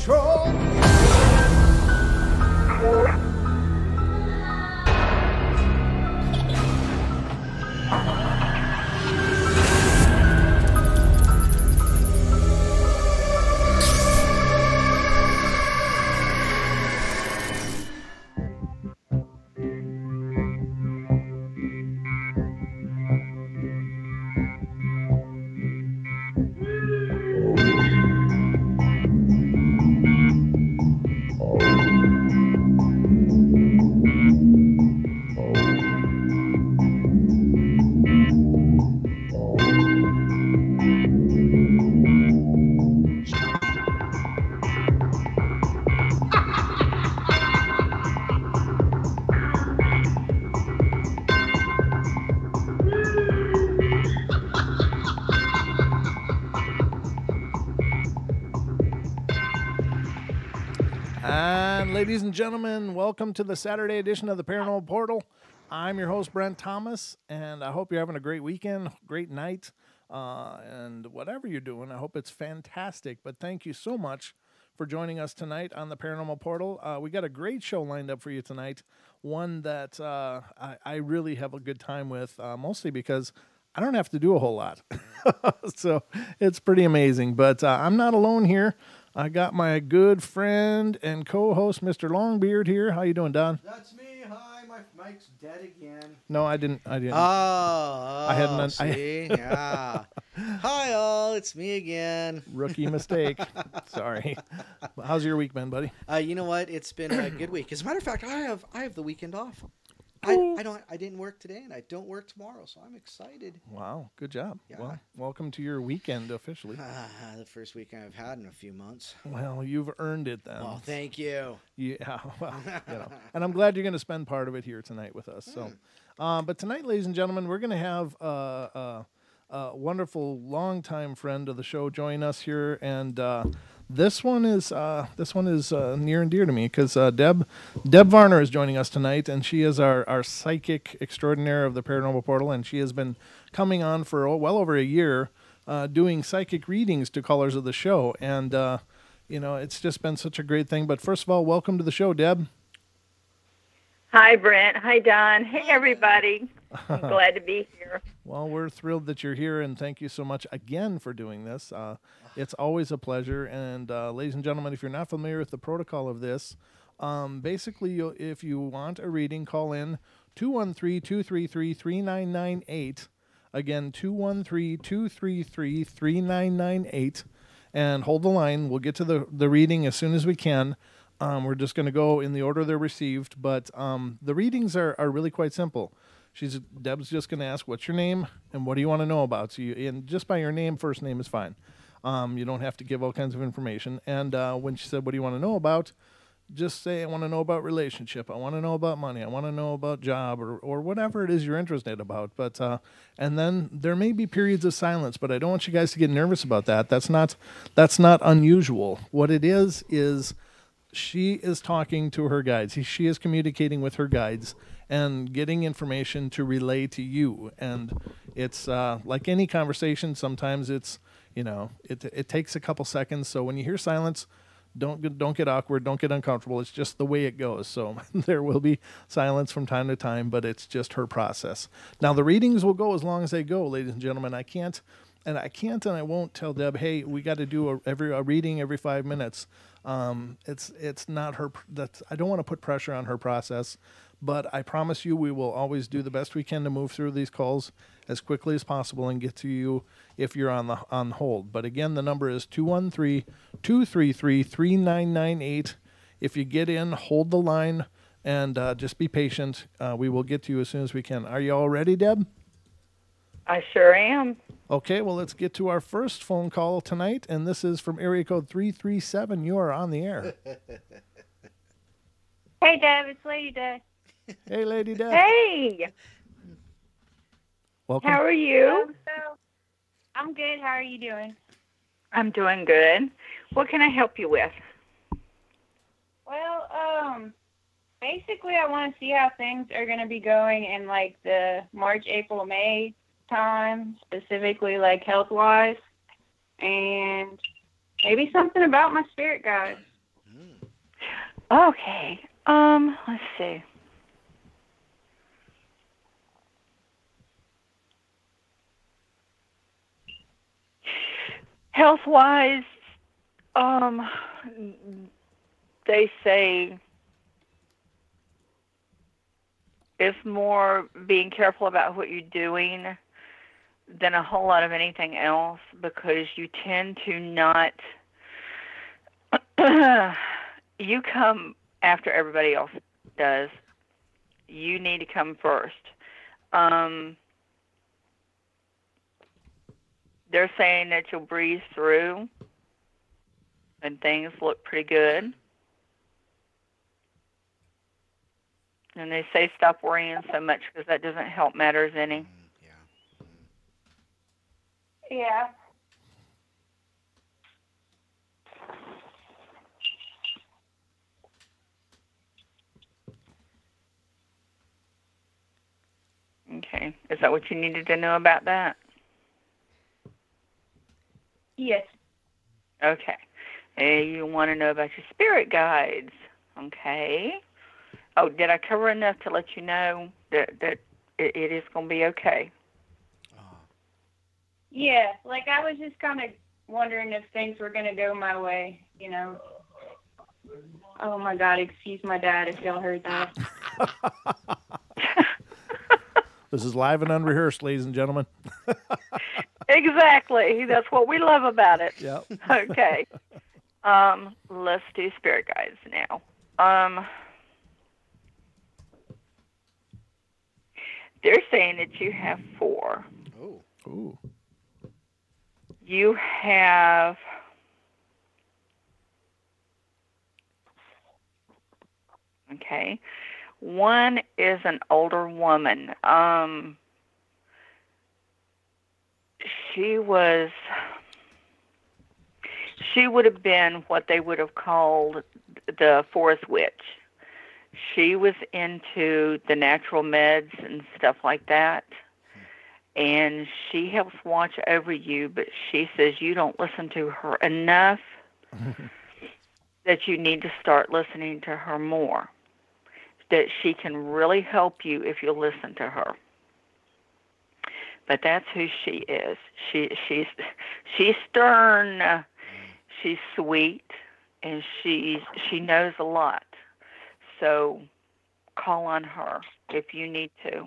Portal. And ladies and gentlemen, welcome to the Saturday edition of the Paranormal Portal. I'm your host, Brent Thomas, and I hope you're having a great weekend, great night, and whatever you're doing, I hope it's fantastic. But thank you so much for joining us tonight on the Paranormal Portal. We got a great show lined up for you tonight, one that I really have a good time with, mostly because I don't have to do a whole lot. So it's pretty amazing. But I'm not alone here. I got my good friend and co-host, Mr. Longbeard here. How you doing, Don? That's me. Hi, my mic's dead again. No, I didn't. Oh, I hadn't. see? Yeah. Hi, all. It's me again. Rookie mistake. Sorry. How's your week been, buddy? You know what? It's been a good week. As a matter of fact, I have the weekend off. I didn't work today, and I don't work tomorrow, so I'm excited. Wow, good job. Yeah. Well, welcome to your weekend officially. The first weekend I've had in a few months. Well, you've earned it then. Well, thank you. Yeah, well, and I'm glad you're going to spend part of it here tonight with us. So, but tonight, ladies and gentlemen, we're going to have a wonderful longtime friend of the show join us here, and this one is near and dear to me because Deb Varner is joining us tonight, and she is our psychic extraordinaire of the Paranormal Portal, and she has been coming on for well over a year, doing psychic readings to callers of the show, and it's just been such a great thing. But first of all, welcome to the show, Deb. Hi, Brent. Hi, Don. Hey, everybody. I'm glad to be here. Well, we're thrilled that you're here, and thank you so much again for doing this. It's always a pleasure. And ladies and gentlemen, if you're not familiar with the protocol of this, basically, if you want a reading, call in 213-233-3998. Again, 213-233-3998. And hold the line. We'll get to the reading as soon as we can. We're just going to go in the order they're received. But the readings are really quite simple. Deb's just going to ask, what's your name and what do you want to know about? So and just by your name, first name is fine. You don't have to give all kinds of information. And when she said, what do you want to know about? Just say, I want to know about relationship. I want to know about money. I want to know about job or whatever it is you're interested about. But and then there may be periods of silence, but I don't want you guys to get nervous about that. That's not unusual. What it is she is talking to her guides. She is communicating with her guides and getting information to relay to you. And it's like any conversation. Sometimes it's, it takes a couple seconds. So when you hear silence, don't get awkward. Don't get uncomfortable. It's just the way it goes. So there will be silence from time to time, but it's just her process. Now the readings will go as long as they go, ladies and gentlemen. I can't and I won't tell Deb, hey, we got to do a reading every 5 minutes. It's not her. I don't want to put pressure on her process, but I promise you we will always do the best we can to move through these calls as quickly as possible and get to you if you're on hold. But again, the number is 213-233-3998. If you get in, hold the line and just be patient. We will get to you as soon as we can. Are you all ready, Deb? I sure am. Okay, well, let's get to our first phone call tonight, and this is from area code 337. You are on the air. Hey, Deb, it's Lady Deb. Hey, Lady Deb. Hey. Welcome. How are you? I'm good. How are you doing? I'm doing good. What can I help you with? Well, basically, I want to see how things are going to be going in, like, the March, April, May time, specifically, like, health-wise, and maybe something about my spirit guides. Okay. Let's see. Health-wise, um, they say it's more being careful about what you're doing than a whole lot of anything else, because you tend to not you come after everybody else does. You need to come first. Um, they're saying that you'll breeze through and things look pretty good. And they say stop worrying so much, because that doesn't help matters any. Yeah. Yeah. Okay. Is that what you needed to know about that? Yes. Okay. You want to know about your spirit guides. Okay. Oh, did I cover enough to let you know that it is going to be okay? Yeah. Like, I was just kind of wondering if things were going to go my way, you know. Oh, my God. Excuse my dad if y'all heard that. This is live and unrehearsed, ladies and gentlemen. Exactly. That's what we love about it. Yep. Okay. Let's do spirit guides now. They're saying that you have 4. Oh. Ooh. You have okay. One is an older woman. She would have been what they would have called the forest witch. She was into the natural meds and stuff like that. And she helps watch over you, but she says you don't listen to her enough, that you need to start listening to her more. That she can really help you if you listen to her. But that's who she is. She's stern, she's sweet, and she knows a lot. So call on her if you need to.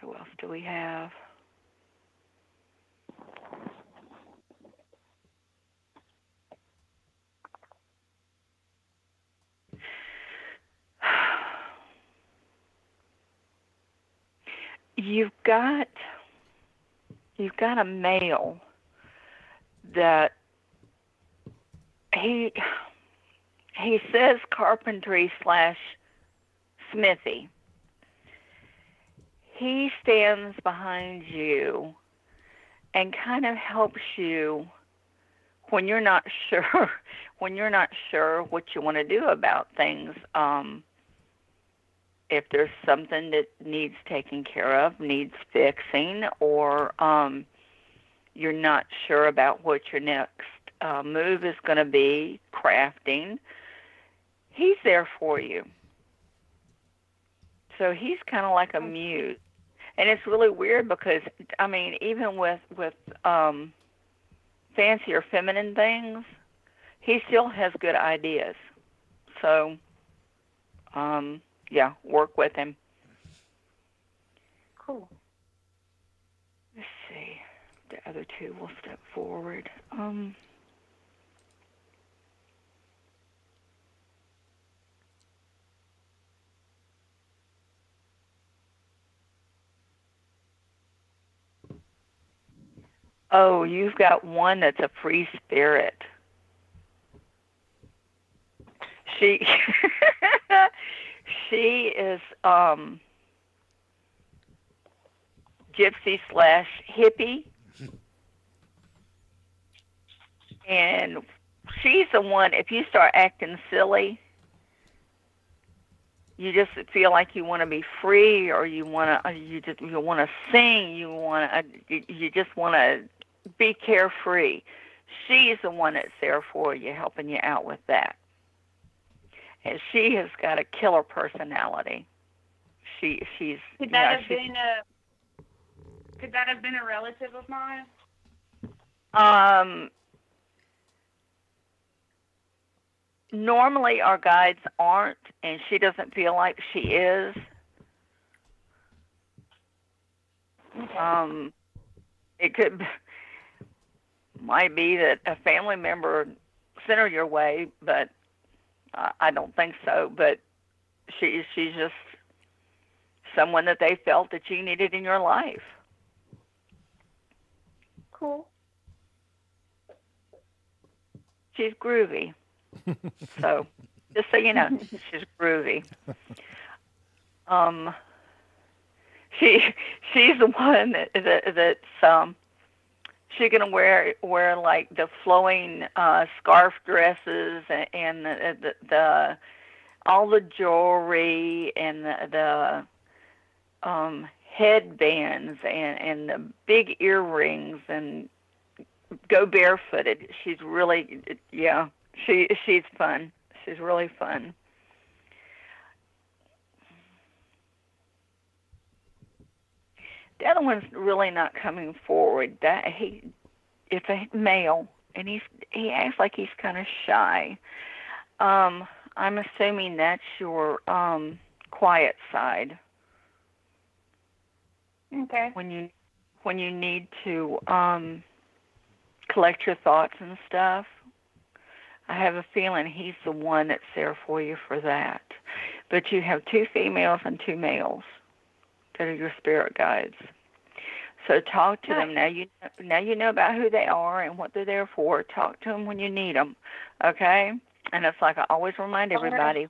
Who else do we have? You've got a male that he says carpentry / smithy. He stands behind you and kind of helps you when you're not sure what you want to do about things. If there's something that needs taken care of, needs fixing, or you're not sure about what your next move is going to be, crafting, he's there for you. So he's kind of like a muse. And it's really weird because, I mean, even with fancier feminine things, he still has good ideas. So, yeah, work with him. Cool. Let's see. The other two will step forward. Oh, you've got one that's a free spirit. She is gypsy / hippie. And she's the one, if you start acting silly, you just feel like you want to be free, or you want to you want to sing, you just want to be carefree. She's the one that's there for you, helping you out with that. and she has got a killer personality. She's Could that have been a relative of mine? Normally our guides aren't, and she doesn't feel like she is. Okay. It might be that a family member sent her your way, but I don't think so. But she's just someone that they felt that you needed in your life. Cool. She's groovy. So, just so you know, she's groovy. She's the one that's she's gonna wear like the flowing scarf dresses and the all the jewelry and the headbands and the big earrings and go barefooted. She's really, yeah, she's fun. She's really fun. The other one's really not coming forward. It's a male, and he acts like he's kind of shy. I'm assuming that's your quiet side. Okay. When you need to collect your thoughts and stuff, I have a feeling he's the one that's there for you for that. But you have 2 females and 2 males that are your spirit guides. So talk to them now. You know about who they are and what they're there for. Talk to them when you need them, okay? And it's like I always remind everybody,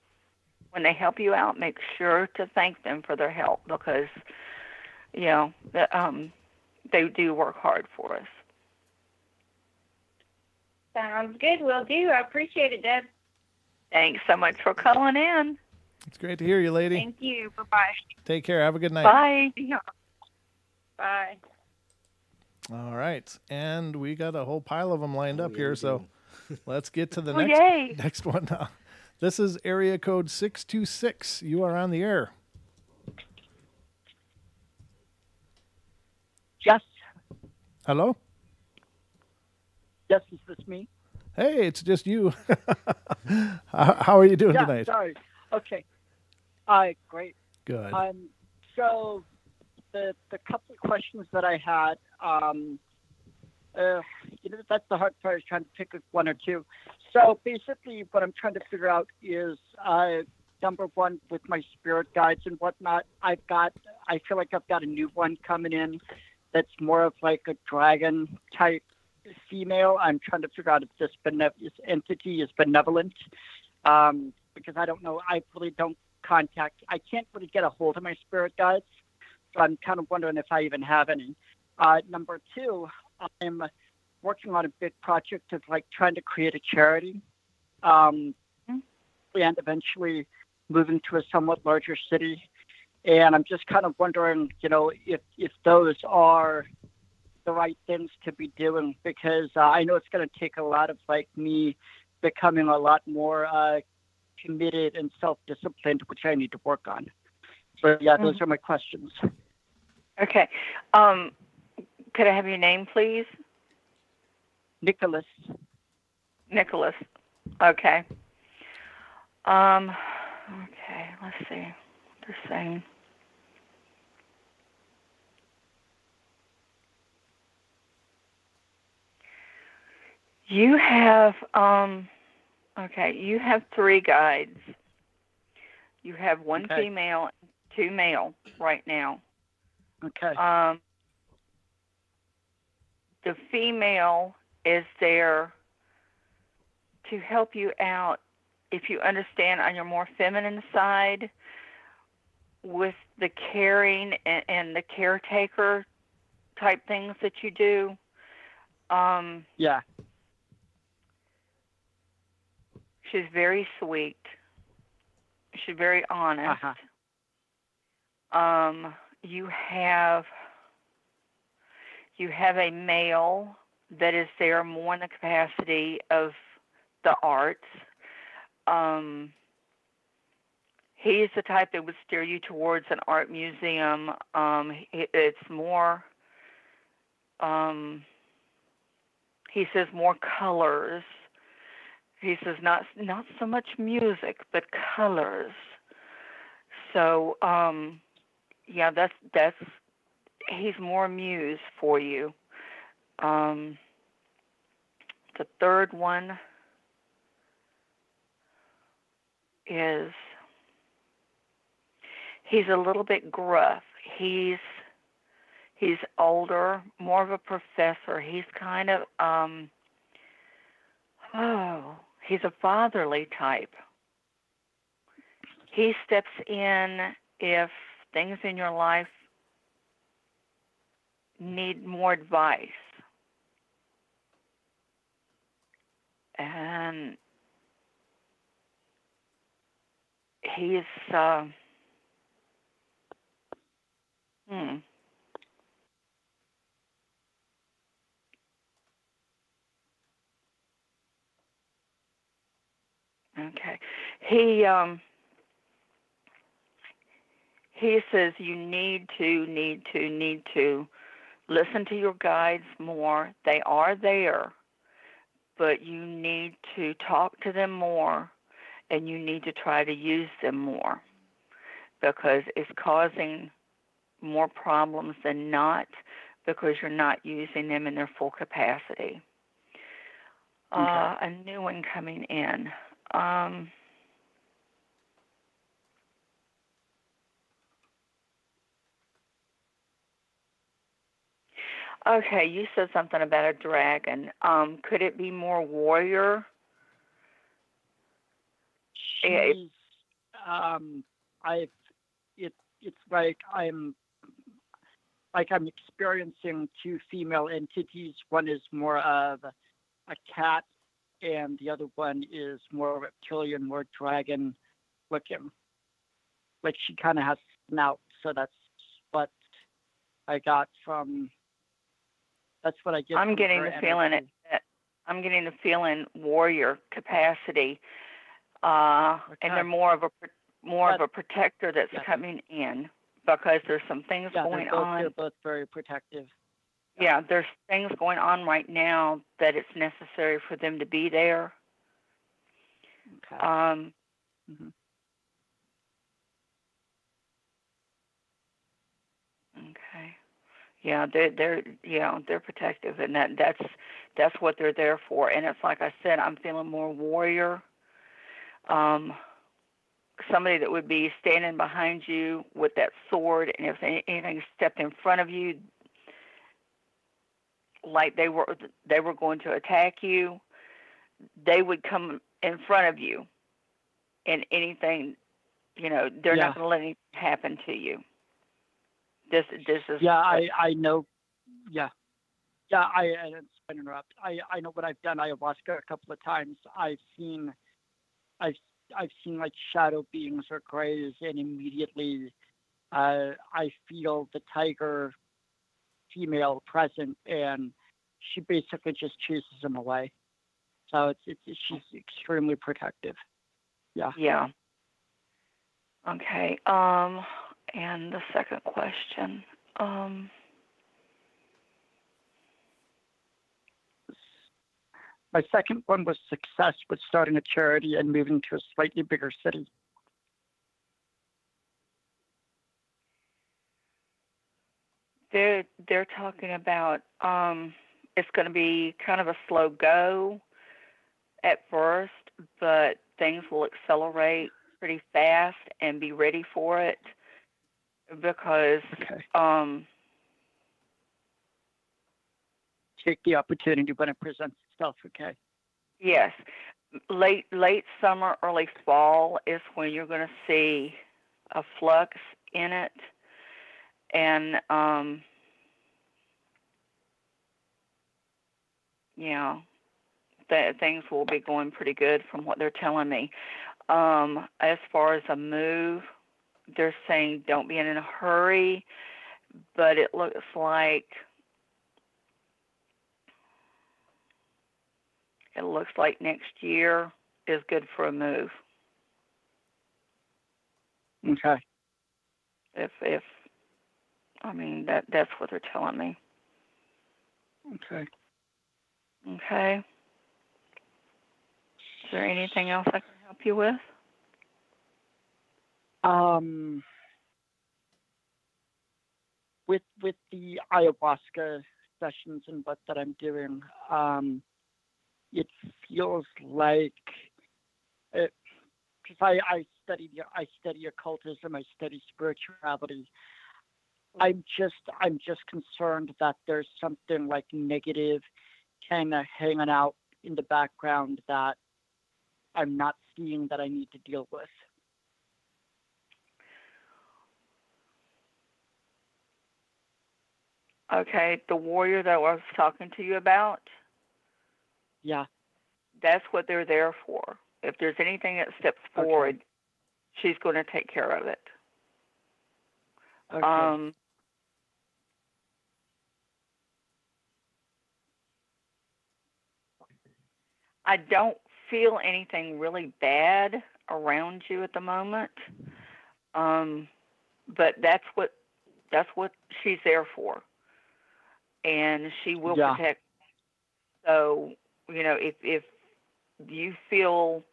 when they help you out, make sure to thank them for their help because, you know, they do work hard for us. Sounds good. Will do. I appreciate it, Deb. Thanks so much for calling in. It's great to hear you, lady. Thank you. Bye-bye. Take care. Have a good night. Bye. Yeah. Bye. All right. And we got a whole pile of them lined up here, so let's get to the next one now. This is area code 626. You are on the air. Yes. Hello? Yes, is this me? Hey, it's just you. How are you doing tonight? Sorry. Okay. Great. Good. So the couple of questions that I had, that's the hard part, is trying to pick one or two. So basically what I'm trying to figure out is, number one, with my spirit guides and whatnot, I feel like I've got a new one coming in that's more of like a dragon type female. I'm trying to figure out if this entity is benevolent, because I don't know. I really don't I can't really get a hold of my spirit guides, so I'm kind of wondering if I even have any. Number two, I'm working on a big project of like trying to create a charity, and eventually move into a somewhat larger city. And I'm just kind of wondering, if those are the right things to be doing, because I know it's going to take a lot of like me becoming a lot more committed and self-disciplined, which I need to work on. So yeah, those are my questions. Okay. Could I have your name, please? Nicholas. Nicholas. Okay. Okay, let's see. They're saying. You have, you have 3 guides. You have 1 female, 2 male right now. Okay. The female is there to help you out, if you understand, on your more feminine side, with the caring and the caretaker type things that you do. Yeah. She's very sweet. She's very honest. You have a male that is there more in the capacity of the arts. He's the type that would steer you towards an art museum. It's more, he says, more colors. He says not so much music, but colors. So, yeah, that's he's more muse for you. The third one is he's a little bit gruff. He's older, more of a professor. He's kind of he's a fatherly type. He steps in if things in your life need more advice. And he's okay. He says you need to listen to your guides more. They are there, but you need to talk to them more, and you need to try to use them more, because it's causing more problems than not, because you're not using them in their full capacity. Okay. A new one coming in. Okay, you said something about a dragon. Could it be more warrior? She's, it's like I'm experiencing two female entities. One is more of a cat, and the other one is more reptilian, more dragon looking. Like she kind of has a snout, so that's what I got from. That's what I get. I'm from getting her the feeling energy. I'm getting the feeling warrior capacity, and they're more of a protector that's coming in, because there's some things going on. They're both very protective. Yeah, there's things going on right now that it's necessary for them to be there. Okay. Okay. Yeah, they're protective, and that's what they're there for. And it's like I said, I'm feeling more warrior. Somebody that would be standing behind you with that sword, and if anything stepped in front of you, like they were going to attack you, they would come in front of you, and anything, they're not going to let anything happen to you. This is. Yeah, I know. Yeah. I didn't interrupt. I know what I've done ayahuasca a couple of times. I've seen like shadow beings or grays, and immediately I feel the tiger female present, and she basically just chases them away. So she's extremely protective. Yeah. Yeah. Okay. And the second question. My second one was success with starting a charity and moving to a slightly bigger city. They're talking about it's going to be kind of a slow go at first, but things will accelerate pretty fast, and be ready for it, because take the opportunity when it presents itself. Okay. Yes, late summer, early fall is when you're going to see a flux in it, and things will be going pretty good from what they're telling me. As far as a move, they're saying don't be in a hurry, but it looks like next year is good for a move. Okay. If I mean that's what they're telling me. Okay. Okay. Is there anything else I can help you with? With the ayahuasca sessions and what that I'm doing, it feels like because I study occultism, I study spirituality. I'm just concerned that there's something like negative kind of hanging out in the background that I'm not seeing that I need to deal with. Okay, the warrior that I was talking to you about, Yeah. that's what they're there for. If there's anything that steps forward, she's going to take care of it. Okay. I don't feel anything really bad around you at the moment. But that's what she's there for. And she will protect. So, if you feel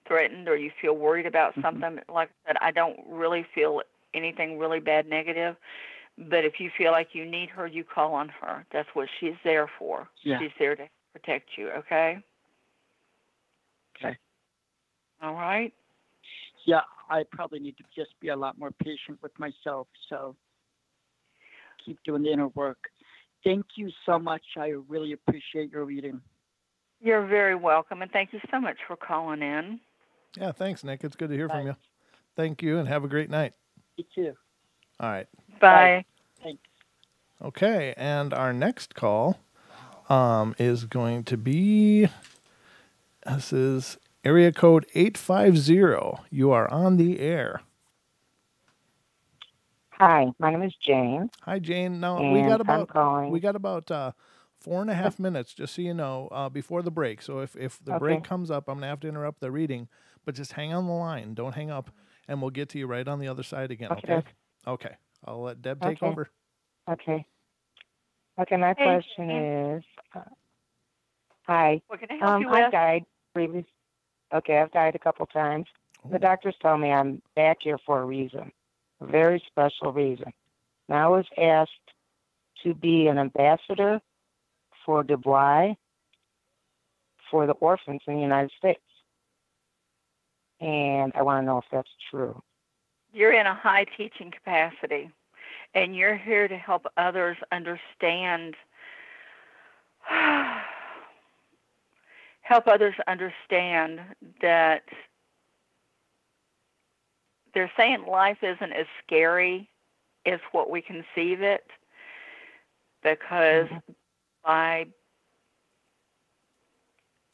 threatened or you feel worried about something, like I said, I don't really feel anything really bad negative. But if you feel like you need her, you call on her. That's what she's there for. Yeah. She's there to protect you, okay? Okay. All right? Yeah, I probably need to just be a lot more patient with myself. So keep doing the inner work. Thank you so much. I really appreciate your reading. You're very welcome, and thank you so much for calling in. Yeah, thanks, Nick. It's good to hear Bye. from you. Thank you, and have a great night. You too. All right. Bye. Thanks. Okay, and our next call is going to be, this is area code 850. You are on the air. Hi, my name is Jane. Hi, Jane. Now and we got I'm calling. 4.5 minutes, just so you know, before the break. So if the break comes up, I'm gonna have to interrupt the reading, but just hang on the line. Don't hang up, and we'll get to you right on the other side again. Okay. Okay. I'll let Deb take over. Okay. My question is, hi. What can I help you with? I've died previously. Okay, I've died a couple times. The doctors tell me I'm back here for a reason, a very special reason. Now I was asked to be an ambassador for Dubois for the orphans in the United States. And I want to know if that's true. You're in a high teaching capacity, and you're here to help others understand that they're saying life isn't as scary as what we conceive it, because by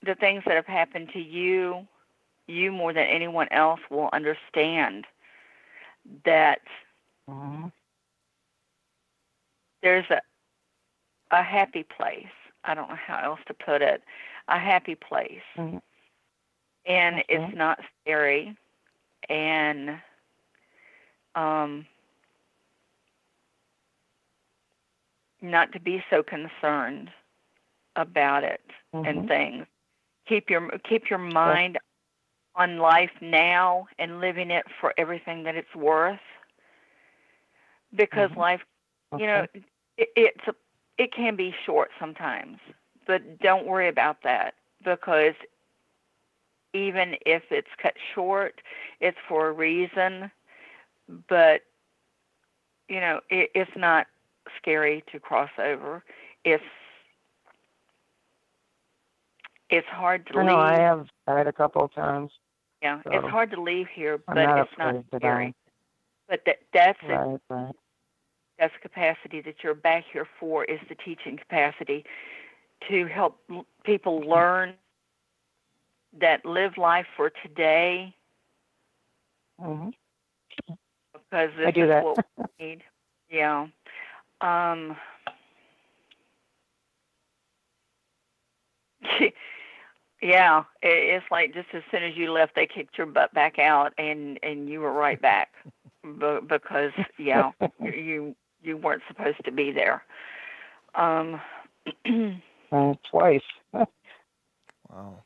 the things that have happened to you, you more than anyone else will understand that there's a happy place. I don't know how else to put it. A happy place. And it's not scary. And not to be so concerned about it and things. Keep your mind on life now and living it for everything that it's worth. Because life, it can be short sometimes, but don't worry about that, because even if it's cut short, it's for a reason. But it's not scary to cross over. It's hard to leave. I know I have died a couple of times. Yeah, so it's hard to leave here, but it's not scary. But that's it. Right. That's the capacity that you're back here for, is the teaching capacity to help people learn that live life for today. Because this is what we need. Yeah. Yeah, it's like just as soon as you left, they kicked your butt back out, and you were right back, because yeah, you weren't supposed to be there. Twice. Wow.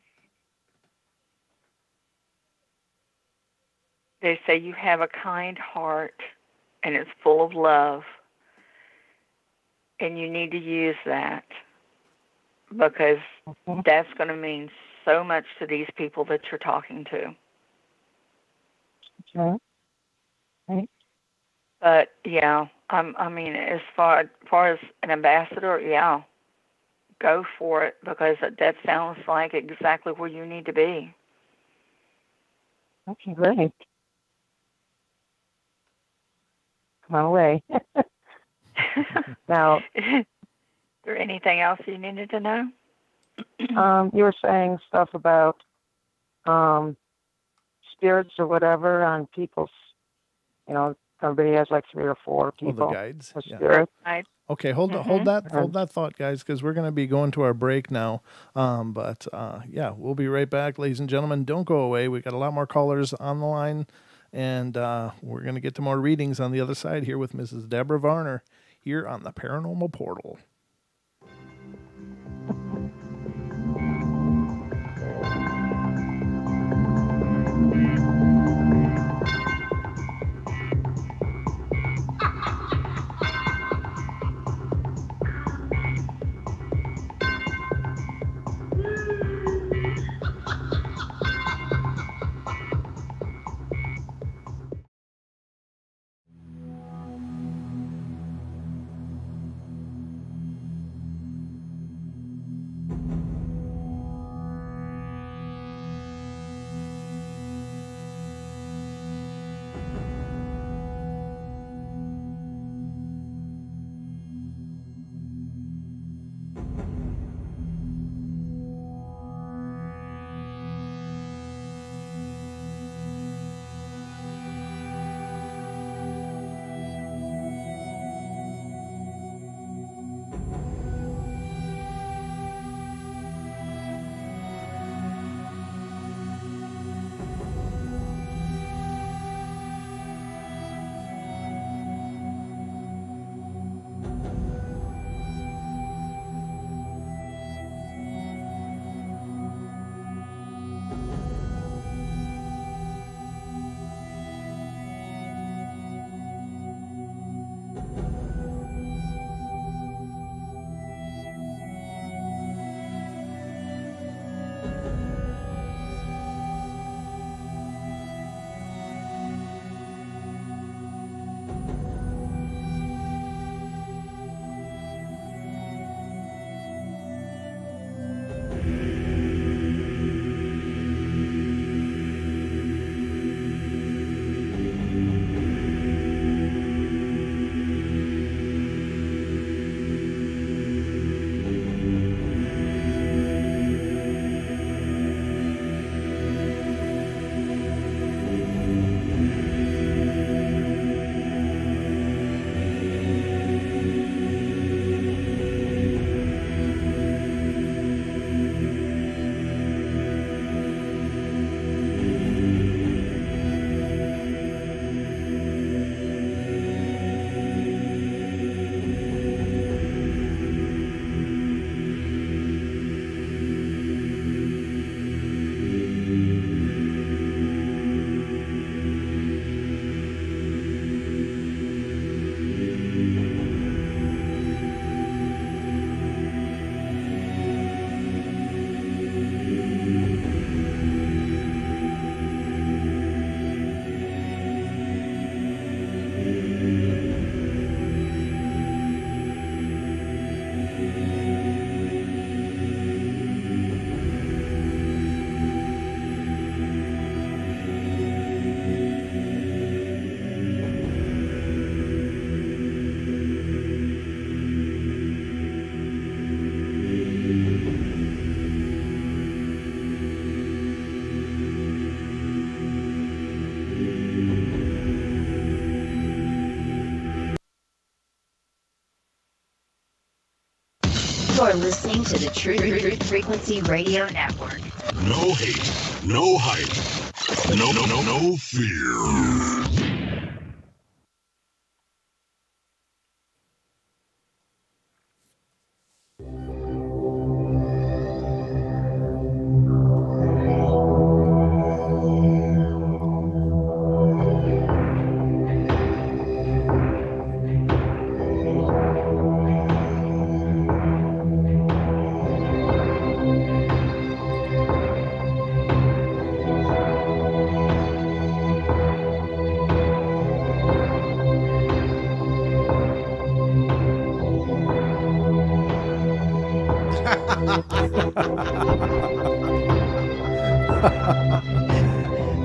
They say you have a kind heart, and it's full of love, and you need to use that, because that's going to mean so much to these people that you're talking to. Okay. Right. But yeah, I mean, as far as an ambassador, yeah, go for it, because that sounds like exactly where you need to be. Okay, great. Come on away. Now, Is there anything else you needed to know? you were saying stuff about spirits or whatever on people's, everybody has like 3 or 4 people. Oh, the guides. with Yeah. spirits. Okay, hold that thought, guys, because we're going to be going to our break now. But yeah, we'll be right back, ladies and gentlemen. Don't go away. We got a lot more callers on the line, and we're going to get to more readings on the other side here with Mrs. Deborah Varner here on the Paranormal Portal. You're listening to the Truth Frequency Radio Network. No hate, no hype, no fear.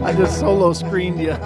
I just solo screened you.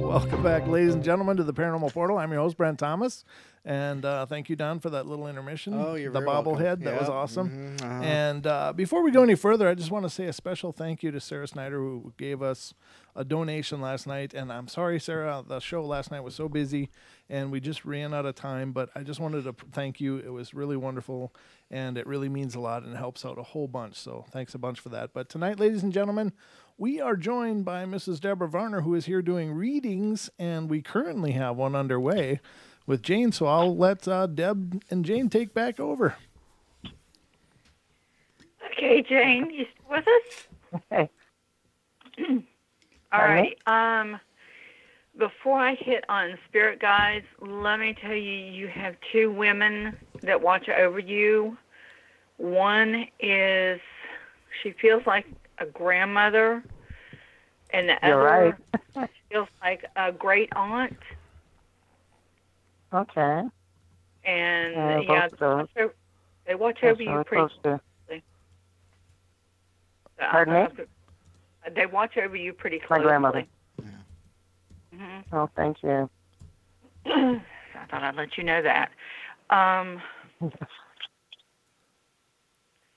Welcome back, ladies and gentlemen, to the Paranormal Portal. I'm your host, Brent Thomas, and thank you, Don, for that little intermission. Oh, you're the very welcome. bobblehead, that was Yep. awesome. Mhm, uh-huh. And before we go any further, I just want to say a special thank you to Sarah Snyder, who gave us a donation last night. And I'm sorry, Sarah, the show last night was so busy, and we just ran out of time. But I just wanted to thank you. It was really wonderful, and it really means a lot and helps out a whole bunch. So thanks a bunch for that. But tonight, ladies and gentlemen, we are joined by Mrs. Deb Varner, who is here doing readings, and we currently have one underway with Jane. So I'll let Deb and Jane take back over. Okay, Jane, you still with us? Okay. All right. Before I hit on spirit guides, let me tell you, you have two women that watch over you. One is, she feels like a grandmother, and the You're other right. feels like a great aunt. Okay. And Yeah, both of those. they watch Yeah, over so you we're pretty supposed to. closely. Pardon me? They watch over you pretty My closely. grandmother. Hmm. Oh, thank you. I thought I'd let you know that.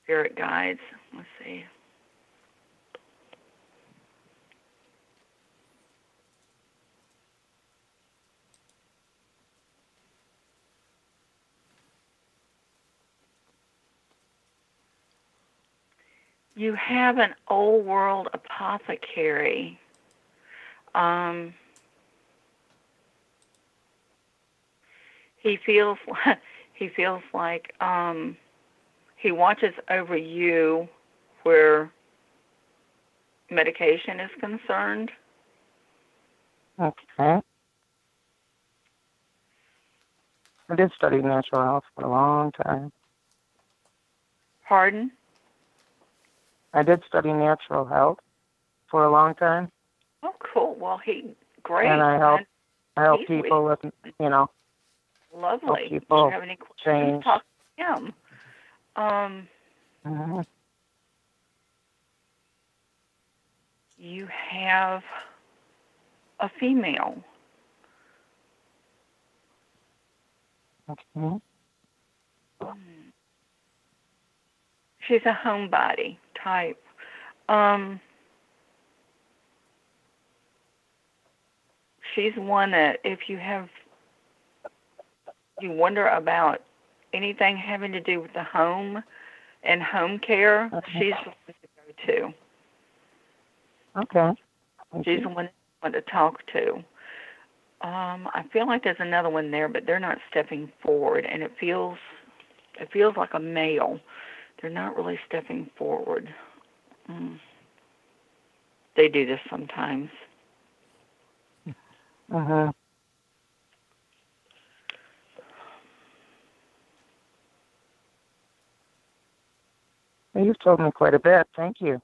Spirit guides. Let's see. You have an old world apothecary. He feels like he watches over you where medication is concerned. Okay. I did study natural health for a long time. Pardon? I did study natural health for a long time, Oh, cool. Well, great. and I help he's people with, lovely. help If people you have any questions, change. talk to him. Mhm. You have a female. Okay. She's a homebody type. She's one that if you wonder about anything having to do with the home and home care, she's the one to go to. Okay. She's the one to talk to. I feel like there's another one there, but they're not stepping forward, and it feels like a male. They're not really stepping forward. They do this sometimes. Uh-huh. Well, you've told me quite a bit. Thank you.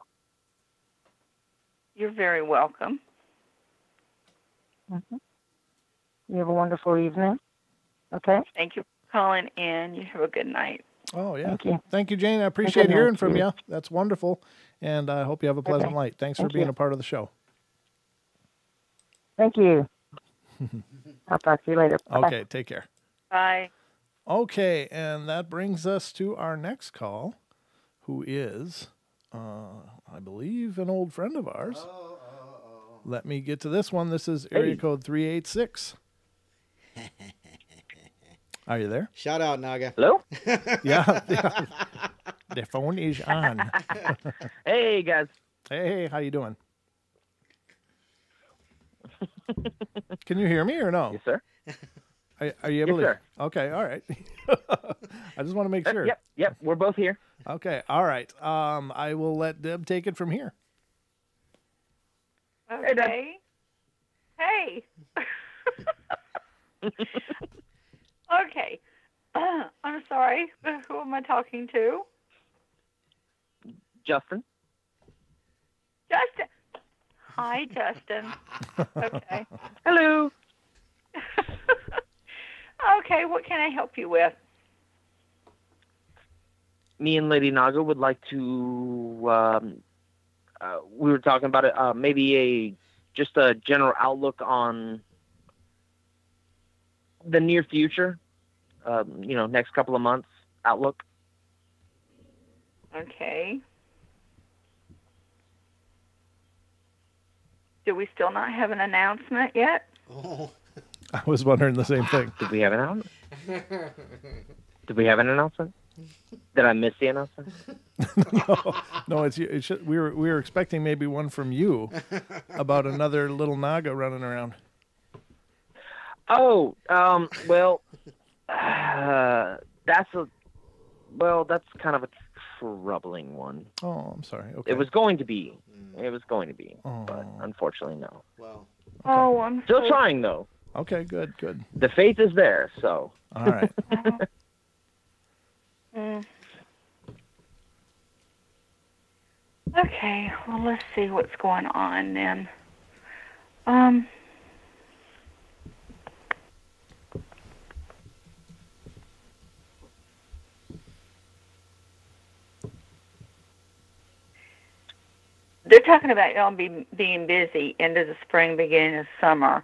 You're very welcome. Mm-hmm. You have a wonderful evening. Okay? Thank you for calling in. You have a good night. Oh, yeah. Thank you. Thank you, Jane. I appreciate night, hearing from Steve. you. That's wonderful. And I hope you have a pleasant Okay. night. Thanks for Thank being you. a part of the show. Thank you. I'll talk to you later. Bye. Okay, take care. Bye. Okay, and that brings us to our next call, who is, I believe, an old friend of ours. Let me get to this one. This is area Hey. code 386. Are you there? Shout out, Naga. Hello? Yeah. The phone is on. Hey, guys. Hey, how you doing? Can you hear me or no? Yes, sir. Are you able Yes, to? Okay, all right. I just want to make sure. Yep. We're both here. Okay, all right. I will let Deb take it from here. Okay. Hey. Okay. I'm sorry, but who am I talking to? Justin. Justin. Hi, Justin. Okay. Hello. Okay, what can I help you with? Me and Lady Naga would like to. We were talking about it. Maybe just a general outlook on the near future. Next couple of months outlook. Okay. Do we still not have an announcement yet? Oh. I was wondering the same thing. Did we have an announcement? Did we have an announcement? Did I miss the announcement? No, it's you. We were expecting maybe one from you about another little Naga running around. Oh, well, that's kind of a troubling one. Oh, I'm sorry. Okay. It was going to be. Oh. But unfortunately, no. Well. Oh, I'm Still so trying, though. Okay, good. The faith is there, so. All right. Okay, well, let's see what's going on then. They're talking about y'all being busy into the spring, beginning of summer.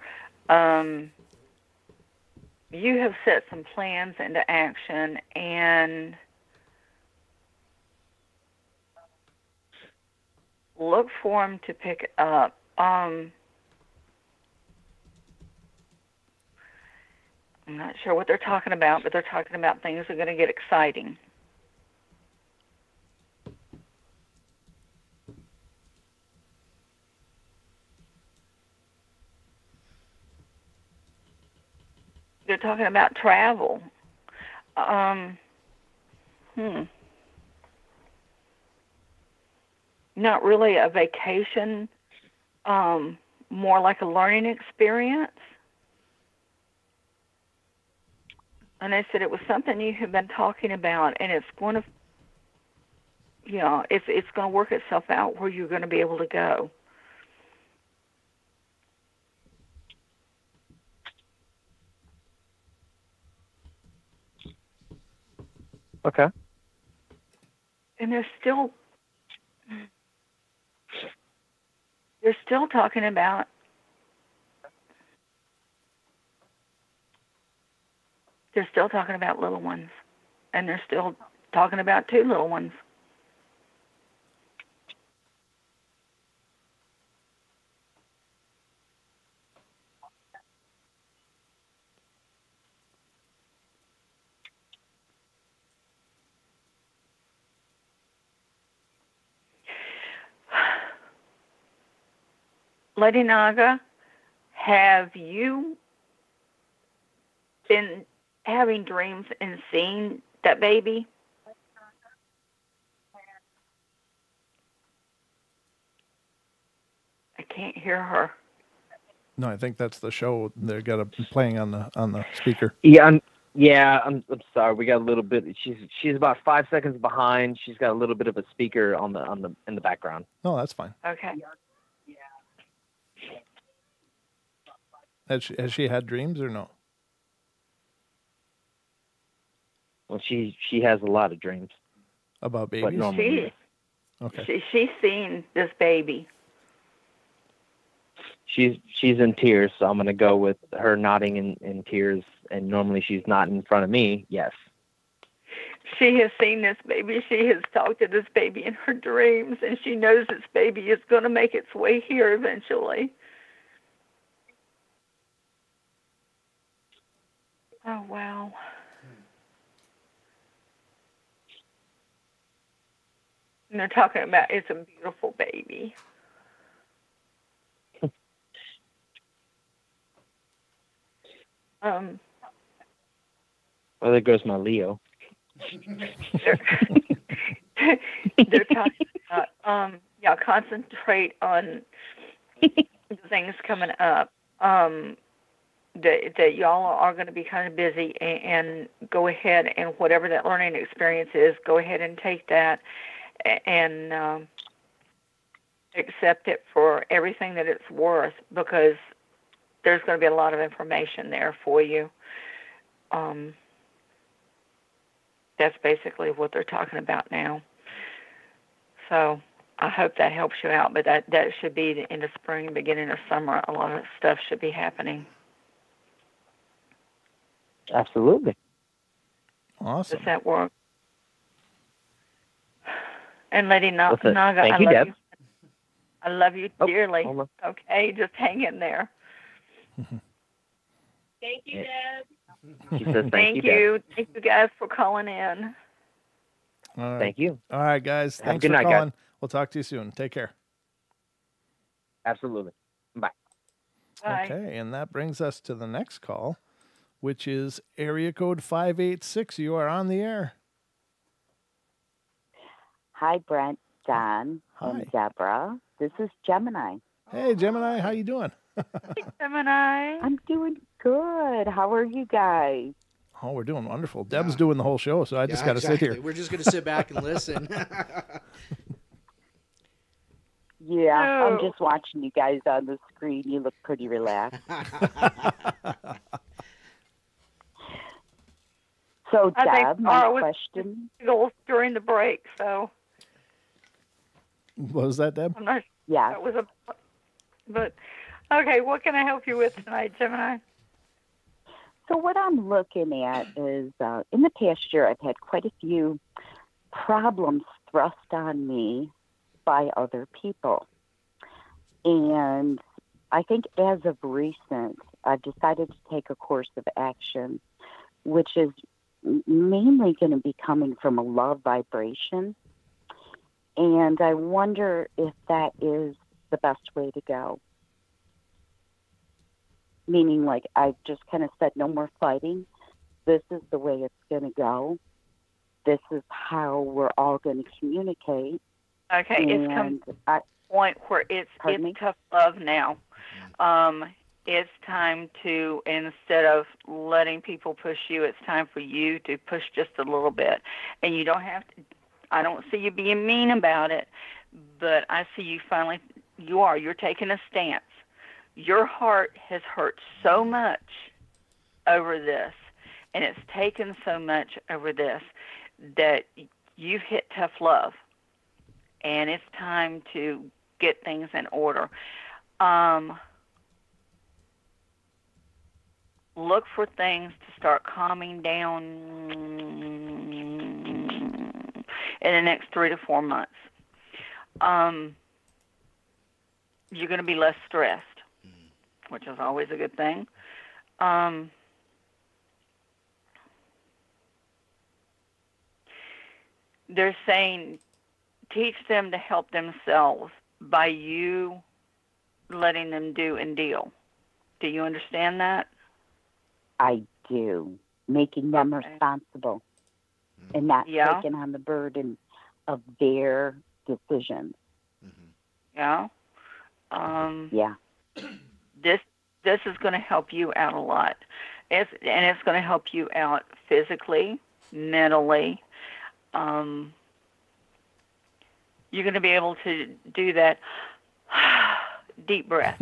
You have set some plans into action, and look for them to pick it up. I'm not sure what they're talking about, but they're talking about things are going to get exciting. They're talking about travel. Not really a vacation, more like a learning experience. And they said it was something you had been talking about, and it's going to, it's going to work itself out where you're going to be able to go. Okay. And they're still talking about little ones, and they're still talking about 2 little ones. Lady Naga, have you been having dreams and seeing that baby? I can't hear her. No, I think that's the show they got playing on the speaker. Yeah, I'm sorry. We got a little bit. She's about 5 seconds behind. She's got a little bit of a speaker in the background. No, that's fine. Okay. Has she had dreams or no? Well, she has a lot of dreams about babies. She's seen this baby. She's in tears, so I'm gonna go with her nodding in tears. And normally she's not in front of me. Yes. She has seen this baby. She has talked to this baby in her dreams, and she knows this baby is going to make its way here eventually. And they're talking about it's a beautiful baby. Well, there goes my Leo. They're talking about, concentrate on the things coming up. That y'all are going to be kind of busy, and go ahead and whatever that learning experience is, go ahead and take that and accept it for everything that it's worth, because there's going to be a lot of information there for you. That's basically what they're talking about now. So I hope that helps you out, but that should be the end of spring, beginning of summer. A lot of stuff should be happening. Absolutely. Awesome. Does that work? And Lady Naga, Thank you, Deb. I love you dearly. Hold on. Okay, just hang in there. Thank you, Deb. She says Thank Deb. you. Thank you guys for calling in. All right. Thank you. All right, guys. Have a Thanks good for night, guys. calling. We'll talk to you soon. Take care. Absolutely. Bye. Bye. Okay, and that brings us to the next call, which is area code 586. You are on the air. Hi, Brent, Don, Hi. and Deborah. This is Gemini. Hey, Gemini. How you doing? Hey, Gemini. I'm doing good. How are you guys? Oh, we're doing wonderful. Deb's doing the whole show, so I just got to sit here. We're just going to sit back and listen. Yeah, I'm Oh. just watching you guys on the screen. You look pretty relaxed. So, I think Deb, my Laura was question. giggles during the break, so What was that, Deb? I'm not sure Yes. that was but okay, what can I help you with tonight, Gemini? So what I'm looking at is, in the past year, I've had quite a few problems thrust on me by other people. And I think as of recent, I've decided to take a course of action, which is mainly going to be coming from a love vibration. And I wonder if that is the best way to go. Meaning, like, I've just kind of said, no more fighting. This is the way it's going to go. This is how we're all going to communicate. Okay, it's come to a point where it's tough love now. It's time to, instead of letting people push you, it's time for you to push just a little bit. And you don't have to, I don't see you being mean about it, but I see you finally, you're taking a stance. Your heart has hurt so much over this, and it's taken so much over this, that you've hit tough love, and it's time to get things in order. Look for things to start calming down in the next 3 to 4 months. You're going to be less stressed, which is always a good thing. They're saying teach them to help themselves by you letting them do and deal. Do you understand that? I do. Making them responsible and not taking on the burden of their decisions. Yeah. Yeah. This is going to help you out a lot. It's going to help you out physically, mentally. You're going to be able to do that deep breath,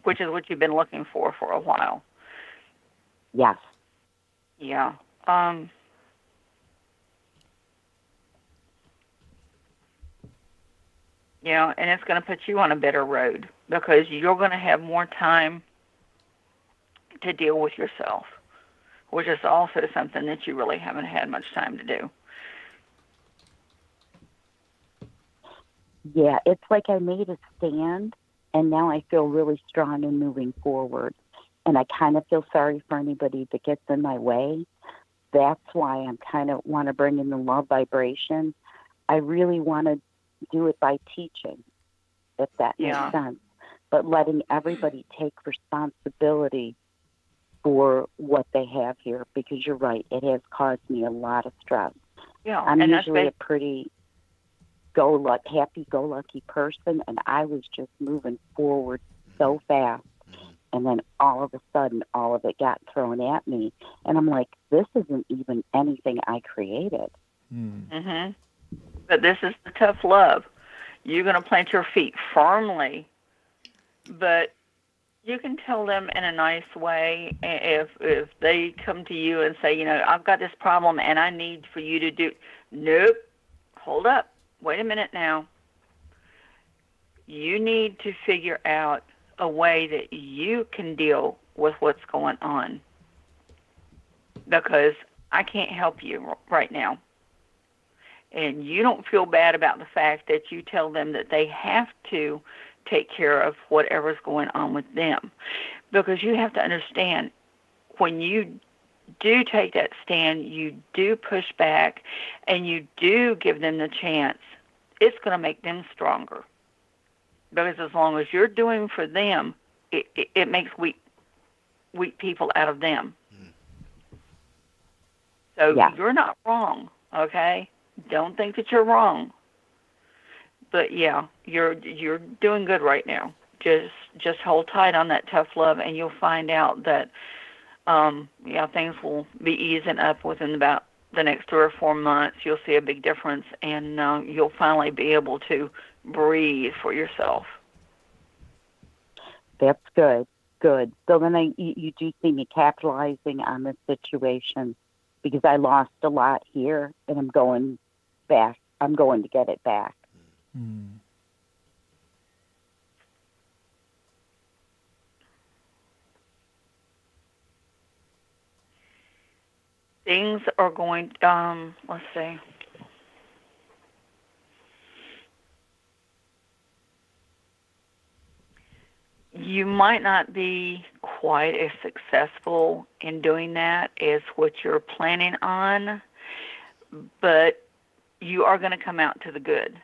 which is what you've been looking for a while. Yes. Yeah. Yeah, and it's going to put you on a better road because you're going to have more time to deal with yourself, which is also something that you really haven't had much time to do. Yeah, it's like I made a stand, and now I feel really strong in moving forward. And I kind of feel sorry for anybody that gets in my way. That's why I'm kind of want to bring in the love vibration. I really want to do it by teaching, if that makes sense. But letting everybody take responsibility for what they have here, because you're right, it has caused me a lot of stress. Yeah, I'm and usually a pretty happy-go-lucky person, and I was just moving forward so fast. And then all of a sudden, all of it got thrown at me. And I'm like, this isn't even anything I created. Mm-hmm. But this is the tough love. You're going to plant your feet firmly, but you can tell them in a nice way if they come to you and say, I've got this problem and I need for you to do. Nope. Hold up. Wait a minute now. You need to figure out a way that you can deal with what's going on, because I can't help you right now. And you don't feel bad about the fact that you tell them that they have to take care of whatever's going on with them, because you have to understand, when you do take that stand, you do push back, and you do give them the chance, it's going to make them stronger. Because as long as you're doing for them, it makes weak people out of them. So you're not wrong, okay? Don't think that you're wrong. But yeah, you're doing good right now. Just hold tight on that tough love, and you'll find out that things will be easing up within about the next 3 or 4 months. You'll see a big difference, and you'll finally be able to breathe for yourself. That's good. Good. So then you do see me capitalizing on this situation, because I lost a lot here, and I'm going back. I'm going to get it back. Things are going, let's see. You might not be quite as successful in doing that as what you're planning on, but you are going to come out to the good.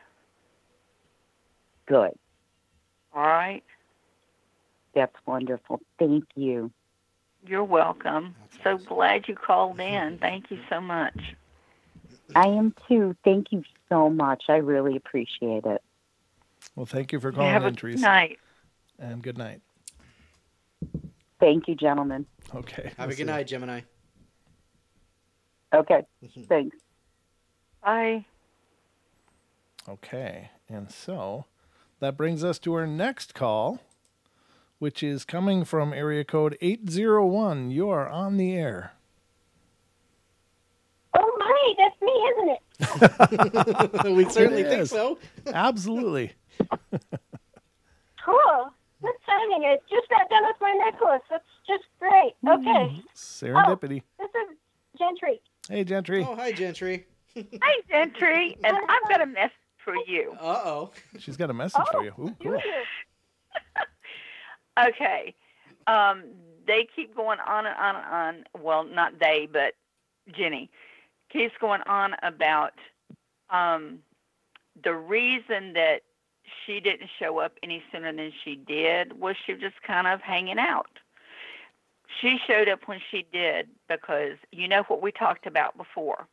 Good. All right? That's wonderful. Thank you. You're welcome. So glad you called in. Thank you so much. I am too. Thank you so much. I really appreciate it. Well, thank you for calling in, Teresa. Good night. And good night. Thank you, gentlemen. Okay. Have a good night, Gemini. Okay. Thanks. Bye. Okay. And so that brings us to our next call, which is coming from area code 801. You are on the air. Oh my, that's me, isn't it? We certainly think so. Absolutely. Cool. That's exciting. I just got done with my necklace. That's just great. Okay. Serendipity. Oh, this is Gentry. Hey, Gentry. Oh, hi, Gentry. Hi, Gentry. And I've got a message for you. Uh-oh. She's got a message for you. Ooh, cool. Okay. They keep going on and on and on. Well, not they, but Jenny keeps going on about the reason that she didn't show up any sooner than she did was she was just kind of hanging out. She showed up when she did because you know what we talked about before.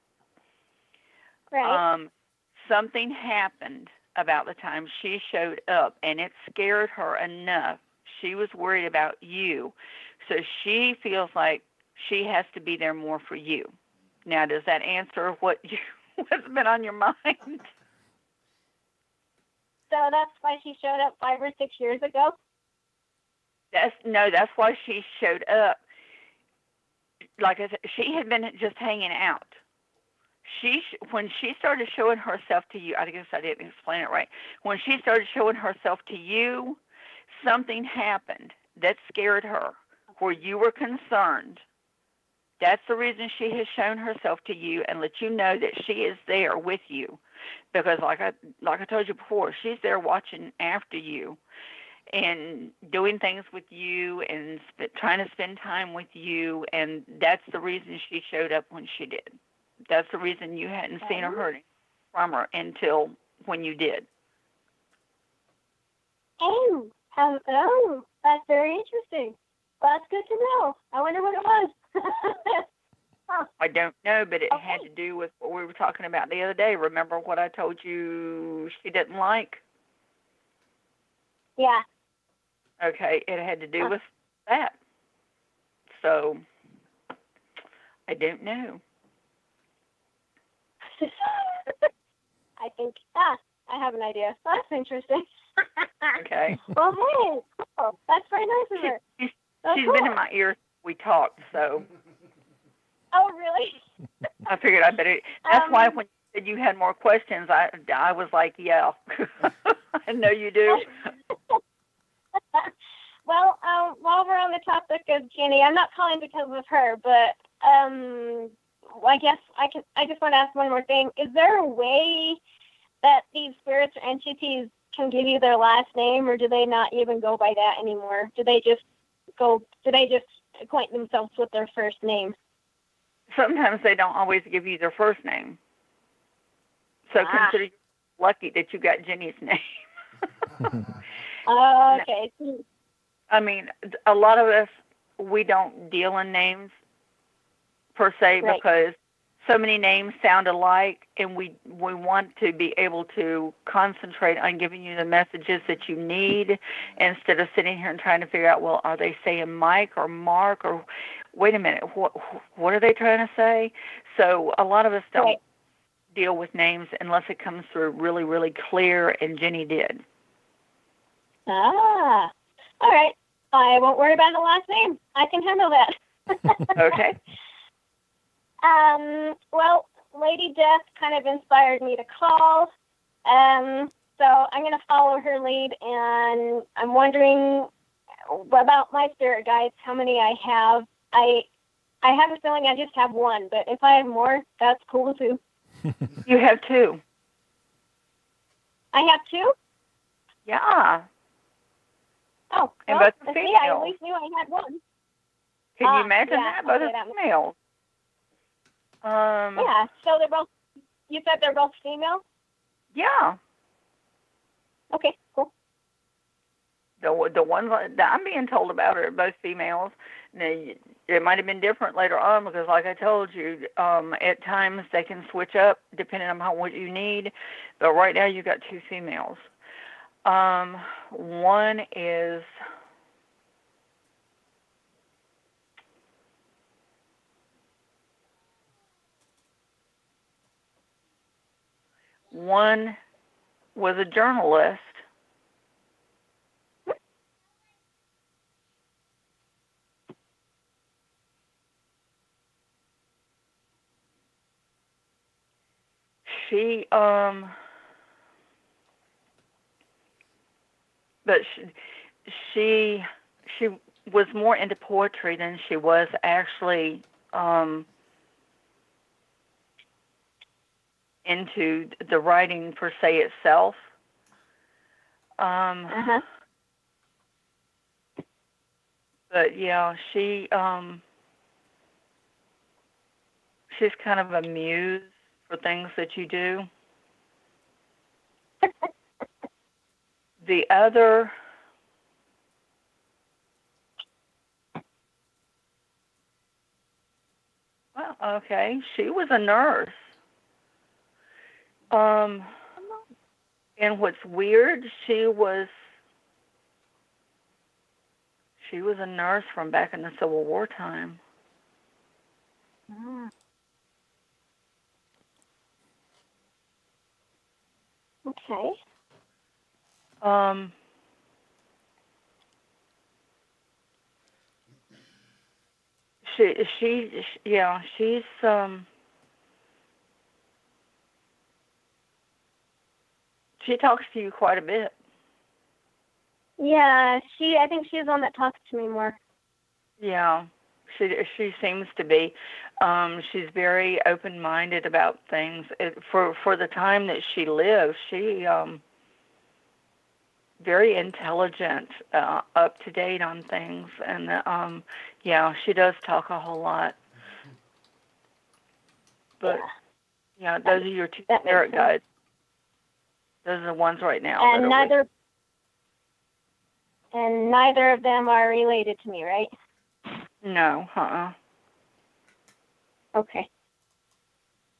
Right. Something happened about the time she showed up, and it scared her enough. She was worried about you, so she feels like she has to be there more for you. Now, does that answer what's been on your mind? So that's why she showed up 5 or 6 years ago? That's why she showed up. Like I said, she had been just hanging out. When she started showing herself to you, I guess I didn't explain it right. When she started showing herself to you, something happened that scared her, where you were concerned. That's the reason she has shown herself to you and let you know that she is there with you. Because like I told you before, she's there watching after you and doing things with you and trying to spend time with you. And that's the reason she showed up when she did. That's the reason you hadn't seen or heard from her until when you did. Oh, that's very interesting. Well, that's good to know. I wonder what it was. Huh. I don't know, but it had Okay. to do with what we were talking about the other day. Remember what I told you she didn't like? Yeah. Okay, it had to do with that. So I don't know. I think, I have an idea. That's interesting. Okay. Well, hey, cool. That's very nice of her. She's Cool. been in my ear since we talked, so Oh, really? I figured I better. That's why when you said you had more questions, I was like, yeah, I know you do. Well, while we're on the topic of Ginny, I'm not calling because of her, but I guess I just want to ask one more thing. Is there a way that these spirits or entities can give you their last name, or do they not even go by that anymore? Do they just acquaint themselves with their first name? Sometimes they don't always give you their first name, so consider you lucky that you got Jenny's name. Okay. I mean, a lot of us, we don't deal in names per se, Right. because so many names sound alike, and we want to be able to concentrate on giving you the messages that you need instead of sitting here and trying to figure out, well, are they saying Mike or Mark, or wait a minute, what are they trying to say? So a lot of us don't deal with names unless it comes through really, really clear, and Jenny did. All right. I won't worry about the last name. I can handle that. Okay. Well, Lady Death kind of inspired me to call. So I'm going to follow her lead, and I'm wondering about my spirit guides, how many I have. I have a feeling I just have one, but if I have more, that's cool too. You have two. I have two? Yeah. Oh, And well, both are see, I at females. least knew I had one. Can you imagine yeah, that? Both okay, are females. Yeah, so they're both, you said they're both female? Yeah. Okay, cool. The ones that I'm being told about are both females. Now, it might have been different later on because, like I told you, at times they can switch up depending on what you need. But right now you got two females. One is one was a journalist. She but she was more into poetry than she was actually into the writing per se itself. But yeah, she's kind of a muse for things that you do. The other, well, okay, she was a nurse. And what's weird, she was a nurse from back in the Civil War time. Okay. Yeah, she's she talks to you quite a bit. Yeah, I think she's the one that talks to me more. Yeah, she seems to be. She's very open-minded about things. For the time that she lived, she very intelligent, up to date on things, and yeah, she does talk a whole lot. But yeah, those are your two spirit guides. Those are the ones right now. And neither And neither of them are related to me, right? No, Okay.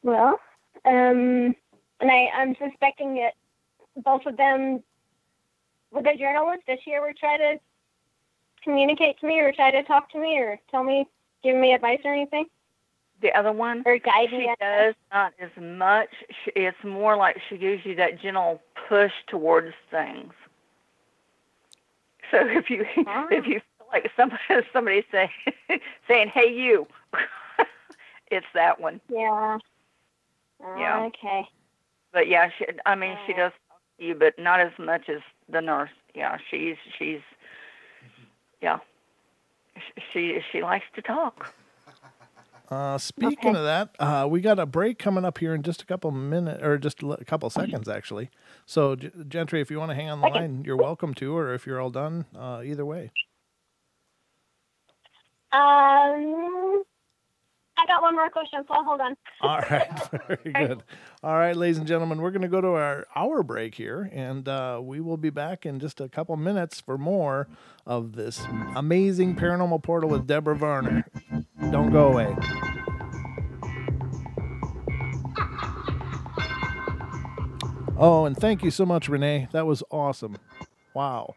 Well, and I'm suspecting that both of them, with the journalist, does she ever try to communicate to me or try to talk to me or tell me, give me advice or anything? The other one? Or guide me? She does not as much. It's more like she gives you that gentle push towards things. So if you feel like somebody saying, "Hey, you," it's that one. Yeah. Yeah. Okay. But yeah, she does talk to you, but not as much as the nurse. Yeah, she's yeah. She likes to talk. Speaking of that, we got a break coming up here in just a couple minutes, or just a couple seconds, actually. So, Gentry, if you want to hang on the line, you're welcome to, or if you're all done, either way. I got one more question, so hold on. All right, very good. All right, ladies and gentlemen, we're going to go to our hour break here, and we will be back in just a couple minutes for more of this amazing Paranormal Portal with Deb Varner. Don't go away. Oh, and thank you so much, Renee. That was awesome. Wow.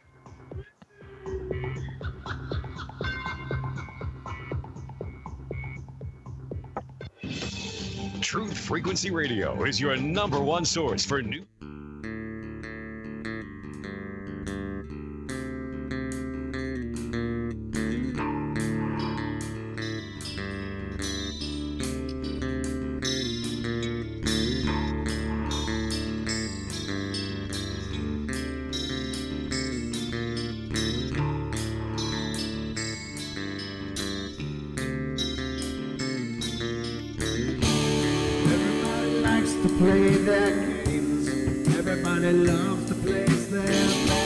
Truth Frequency Radio is your #1 source for new. Play their games. Everybody loves to place their bets.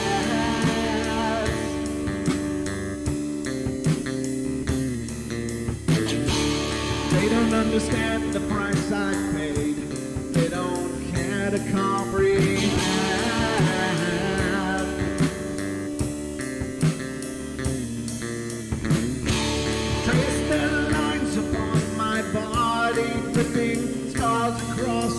They don't understand the price I paid. They don't care to comprehend. Trace their lines upon my body, dripping scars across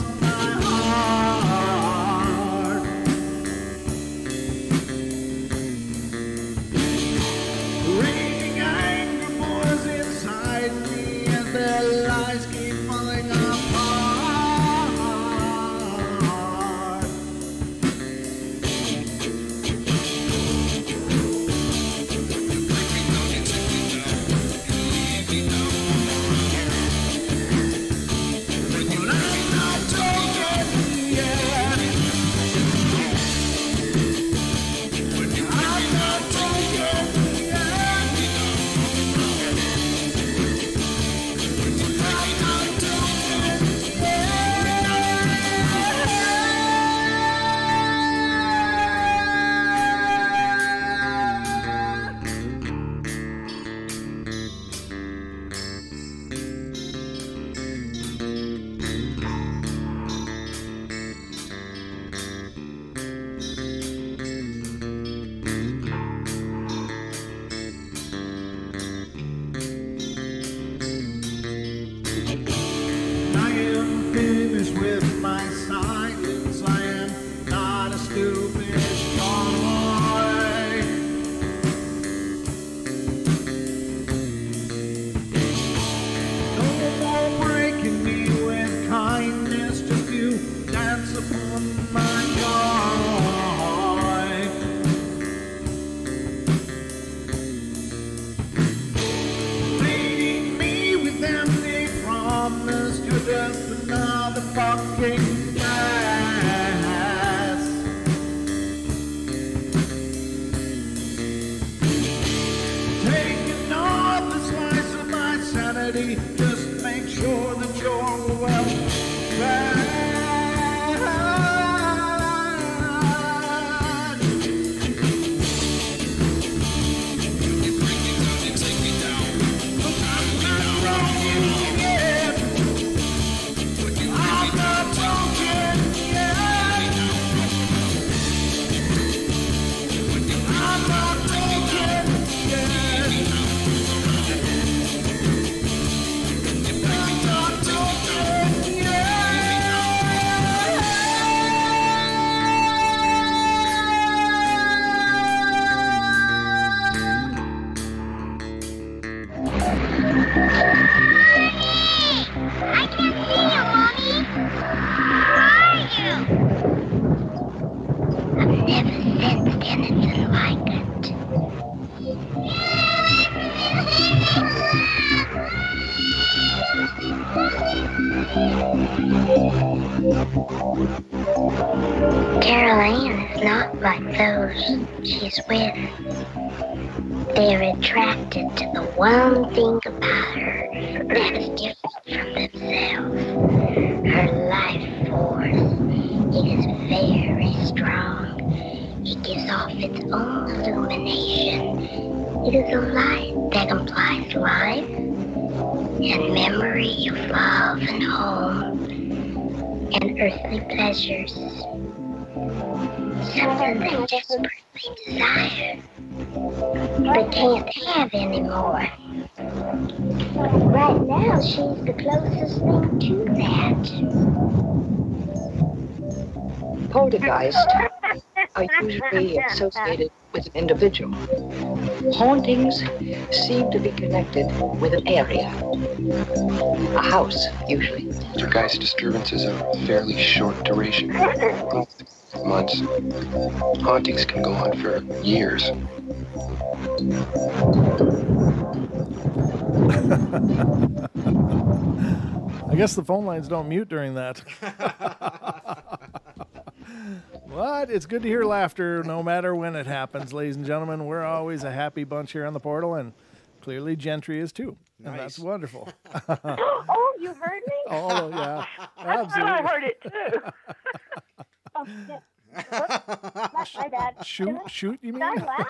just make sure that you're well fed. I'm not broken yet. I'm not broken yet. I'm not broken. I can't see you, Mommy. Where are you? I've never sensed anything like it. Carol Ann is not like those she's with. They're attracted to the one thing about her that is different from themselves. Her life force. It is very strong. It gives off its own illumination. It is a light that implies life and memory of love and home and earthly pleasures. Something they desperately desire, but can't have anymore. Right now, she's the closest thing to that. Poltergeists are usually associated with an individual. Hauntings seem to be connected with an area. A house, usually. Poltergeist disturbances are fairly short duration. Months. Hauntings can go on for years. I guess the phone lines don't mute during that. What? It's good to hear laughter no matter when it happens, ladies and gentlemen. We're always a happy bunch here on the portal, and clearly Gentry is too. Nice. And that's wonderful. Oh, you heard me? Oh, yeah. I thought I heard it too. Oh, shit. Whoops. My bad. Shoot, you mean? Did I laugh?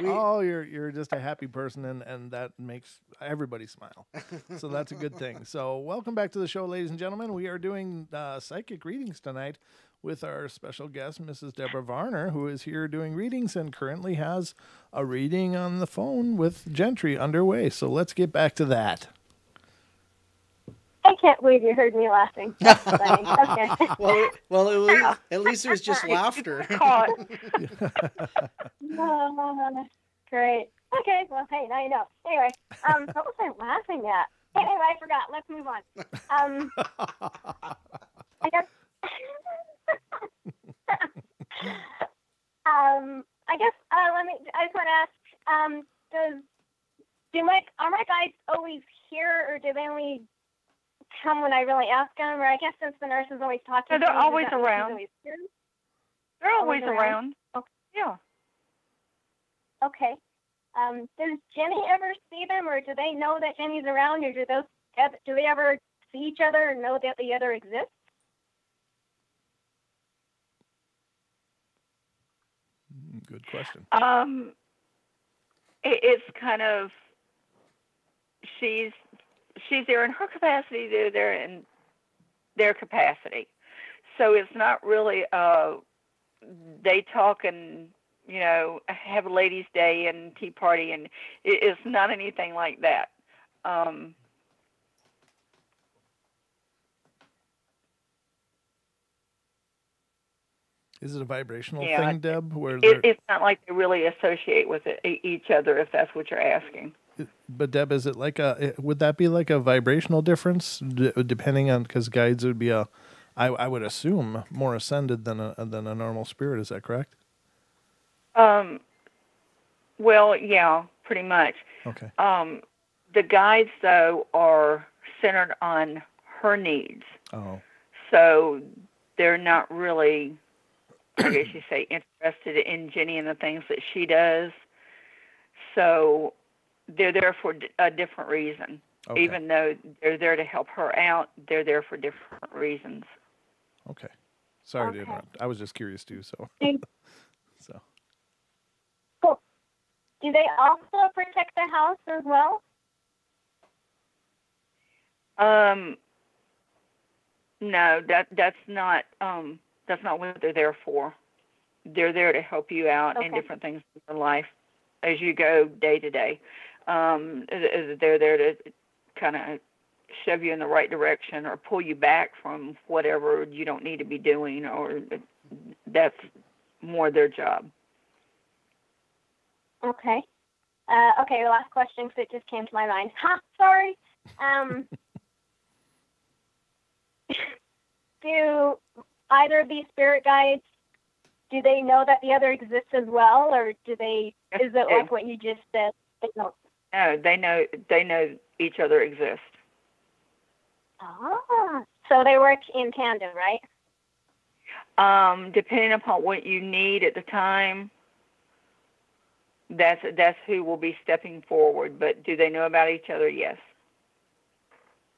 Oh, you're just a happy person, and that makes everybody smile. So that's a good thing. So welcome back to the show, ladies and gentlemen. We are doing psychic readings tonight with our special guest, Mrs. Deb Varner, who is here doing readings and currently has a reading on the phone with Gentry underway. So let's get back to that. I can't believe you heard me laughing. That's funny. Okay. Well, at least it was just laughter. Great. Okay. Well, hey, now you know. Anyway, what was I laughing at? Anyway, I forgot. Let's move on. I guess. I just want to ask. Are my guides always here, or do they only come when I really ask them? Or I guess since the nurse is always talking, They're to me, always does that mean she's around. always here? They're always around. Okay. Yeah. Okay. Does Jenny ever see them, or do they know that Jenny's around, or do they ever see each other and know that the other exists? Good question. It's kind of she's there in her capacity, they're there in their capacity. So it's not really they talk and have a ladies' day and tea party, and it's not anything like that. Is it a vibrational thing, Deb? Where it's not like they really associate with each other, if that's what you're asking. But Deb, is it like would that be like a vibrational difference depending on, because guides would be I would assume more ascended than a normal spirit. Is that correct? Well, yeah, pretty much. Okay. The guides though are centered on her needs. Oh. So they're not really, I guess you say, interested in Jenny and the things that she does. So they're there for a different reason. Okay. Even though they're there to help her out, they're there for different reasons. Okay. Sorry to interrupt. I was just curious too, so. So. Cool. Do they also protect the house as well? No, that's not what they're there for. They're there to help you out in different things in your life as you go day to day. They're there to kind of shove you in the right direction or pull you back from whatever you don't need to be doing, or that's more their job. Okay. Okay, the last question, because it just came to my mind. Ha, sorry. Do either of these spirit guides, do they know that the other exists as well, or do they? Is it like what you just said? They don't. No, they know each other exists. Ah, so they work in tandem, right? Depending upon what you need at the time, that's who will be stepping forward. But do they know about each other? Yes.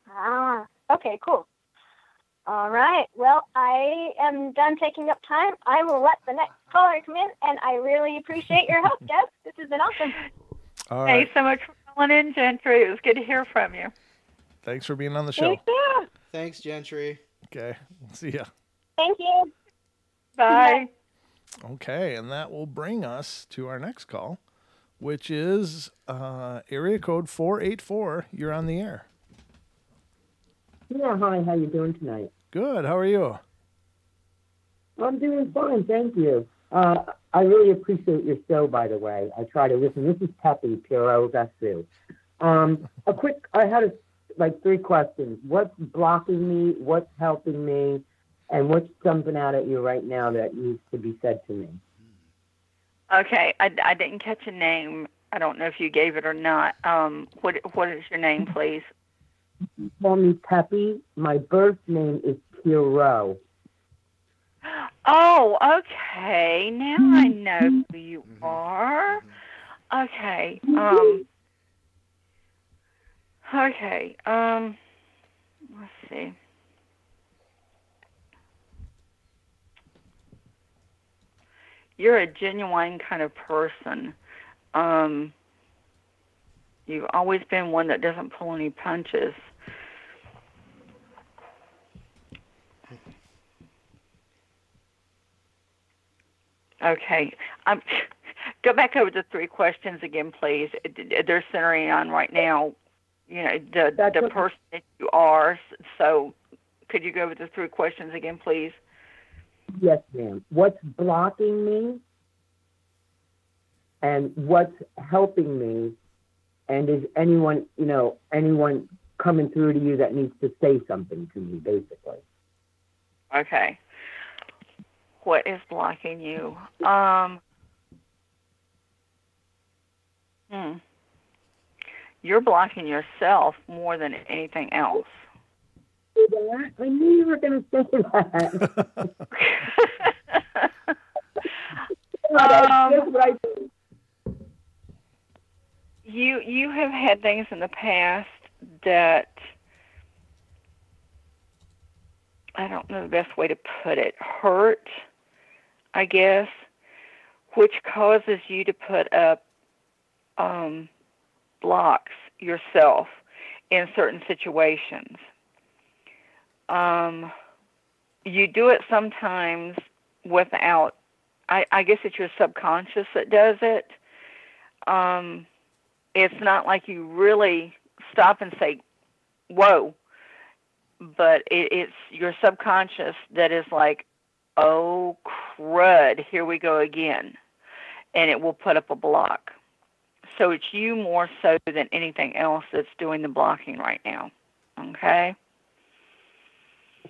Ah, okay, cool. All right. Well, I am done taking up time. I will let the next caller come in, and I really appreciate your help, Deb. This has been awesome. All right. Thanks so much for calling in, Gentry. It was good to hear from you. Thanks for being on the show. Thank you. Thanks, Gentry. Okay. See ya. Thank you. Bye. Okay, and that will bring us to our next call, which is area code 484. You're on the air. Yeah, hi, how you doing tonight? Good, how are you? I'm doing fine, thank you. I really appreciate your show, by the way. I try to listen. This is Peppy, Piro Vesu. I had three questions. What's blocking me? What's helping me? And what's jumping out at you right now that needs to be said to me? Okay, I didn't catch a name. I don't know if you gave it or not. What is your name, please? Call me Peppy. My birth name is Piro. Oh, okay. Now I know who you are. Okay. Okay. Let's see. You're a genuine kind of person. You've always been one that doesn't pull any punches. Okay. Go back over the three questions again, please. They're centering on right now, the person that you are. So could you go over the three questions again, please? Yes, ma'am. What's blocking me? And what's helping me? And is anyone coming through to you that needs to say something to me, basically? Okay. What is blocking you? You're blocking yourself more than anything else. I knew you were going to say that. You have had things in the past that, I don't know the best way to put it, hurt, I guess, which causes you to put up blocks yourself in certain situations. You do it sometimes without, I guess it's your subconscious that does it. It's not like you really stop and say, whoa, but it's your subconscious that is like, oh, crud, here we go again. And it will put up a block. So it's you more so than anything else that's doing the blocking right now. Okay?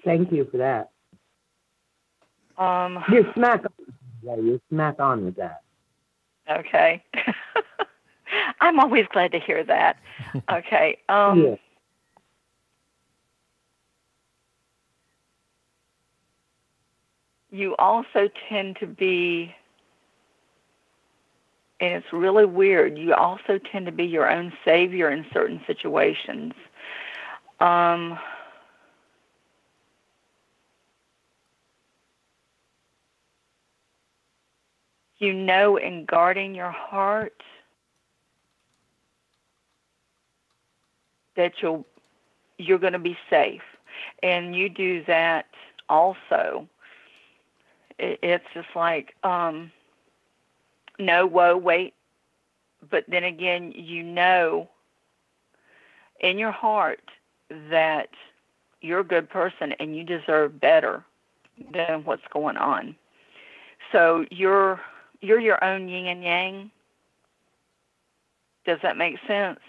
Thank you for that. You're smack on with that. Okay. I'm always glad to hear that. Okay. Yeah. You also tend to be, and it's really weird, you also tend to be your own savior in certain situations. In guarding your heart, that you're going to be safe, and you do that also. It's just like, no, whoa, wait, but then again, in your heart that you're a good person and you deserve better than what's going on. So you're your own yin and yang. Does that make sense?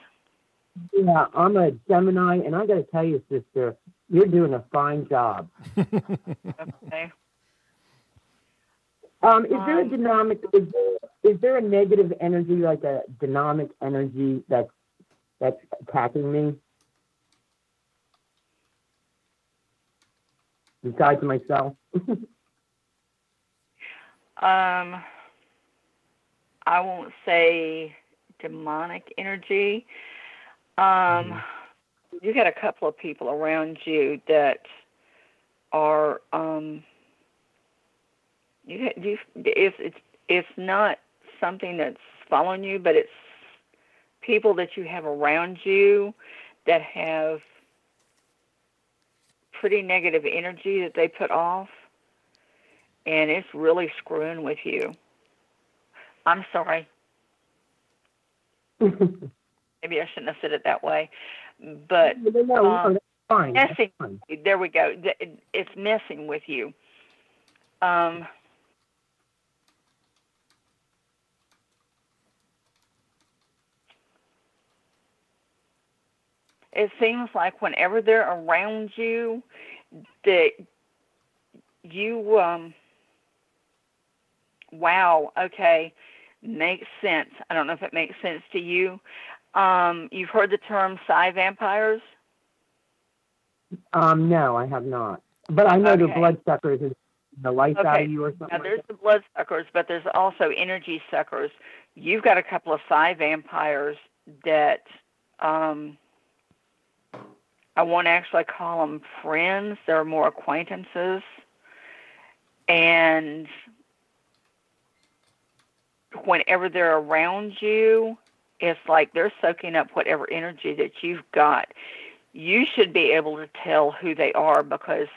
Yeah, I'm a Gemini, and I got to tell you, sister, you're doing a fine job. Okay. Is there a dynamic? Is there a negative energy, like a dynamic energy that's attacking me? Besides myself. I won't say demonic energy. You got a couple of people around you that are it's not something that's following you, but it's people that you have around you that have pretty negative energy that they put off, and it's really screwing with you. I'm sorry. Maybe I shouldn't have said it that way, but no, that's fine. messing. That's fine. There we go. It's messing with you. It seems like whenever they're around you, that you, wow, okay, makes sense. I don't know if it makes sense to you. You've heard the term psi vampires? No, I have not. But I know the bloodsuckers is the life out of you or something. Now, there's the blood suckers, but there's also energy suckers. You've got a couple of psi vampires that I won't actually call them friends. They're more acquaintances. And whenever they're around you, it's like they're soaking up whatever energy that you've got. You should be able to tell who they are because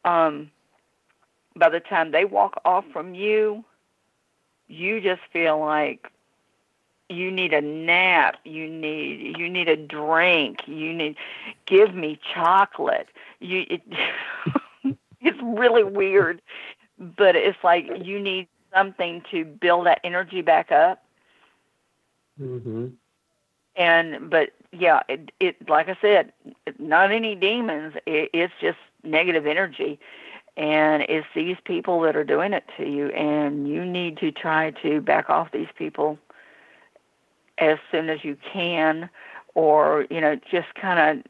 by the time they walk off from you, you just feel like you need a nap, you need a drink, give me chocolate. It's really weird, but it's like you need something to build that energy back up. Mm-hmm. But yeah, it like I said, not any demons. It's just negative energy, and it's these people that are doing it to you, and you need to try to back off these people as soon as you can, or just kind of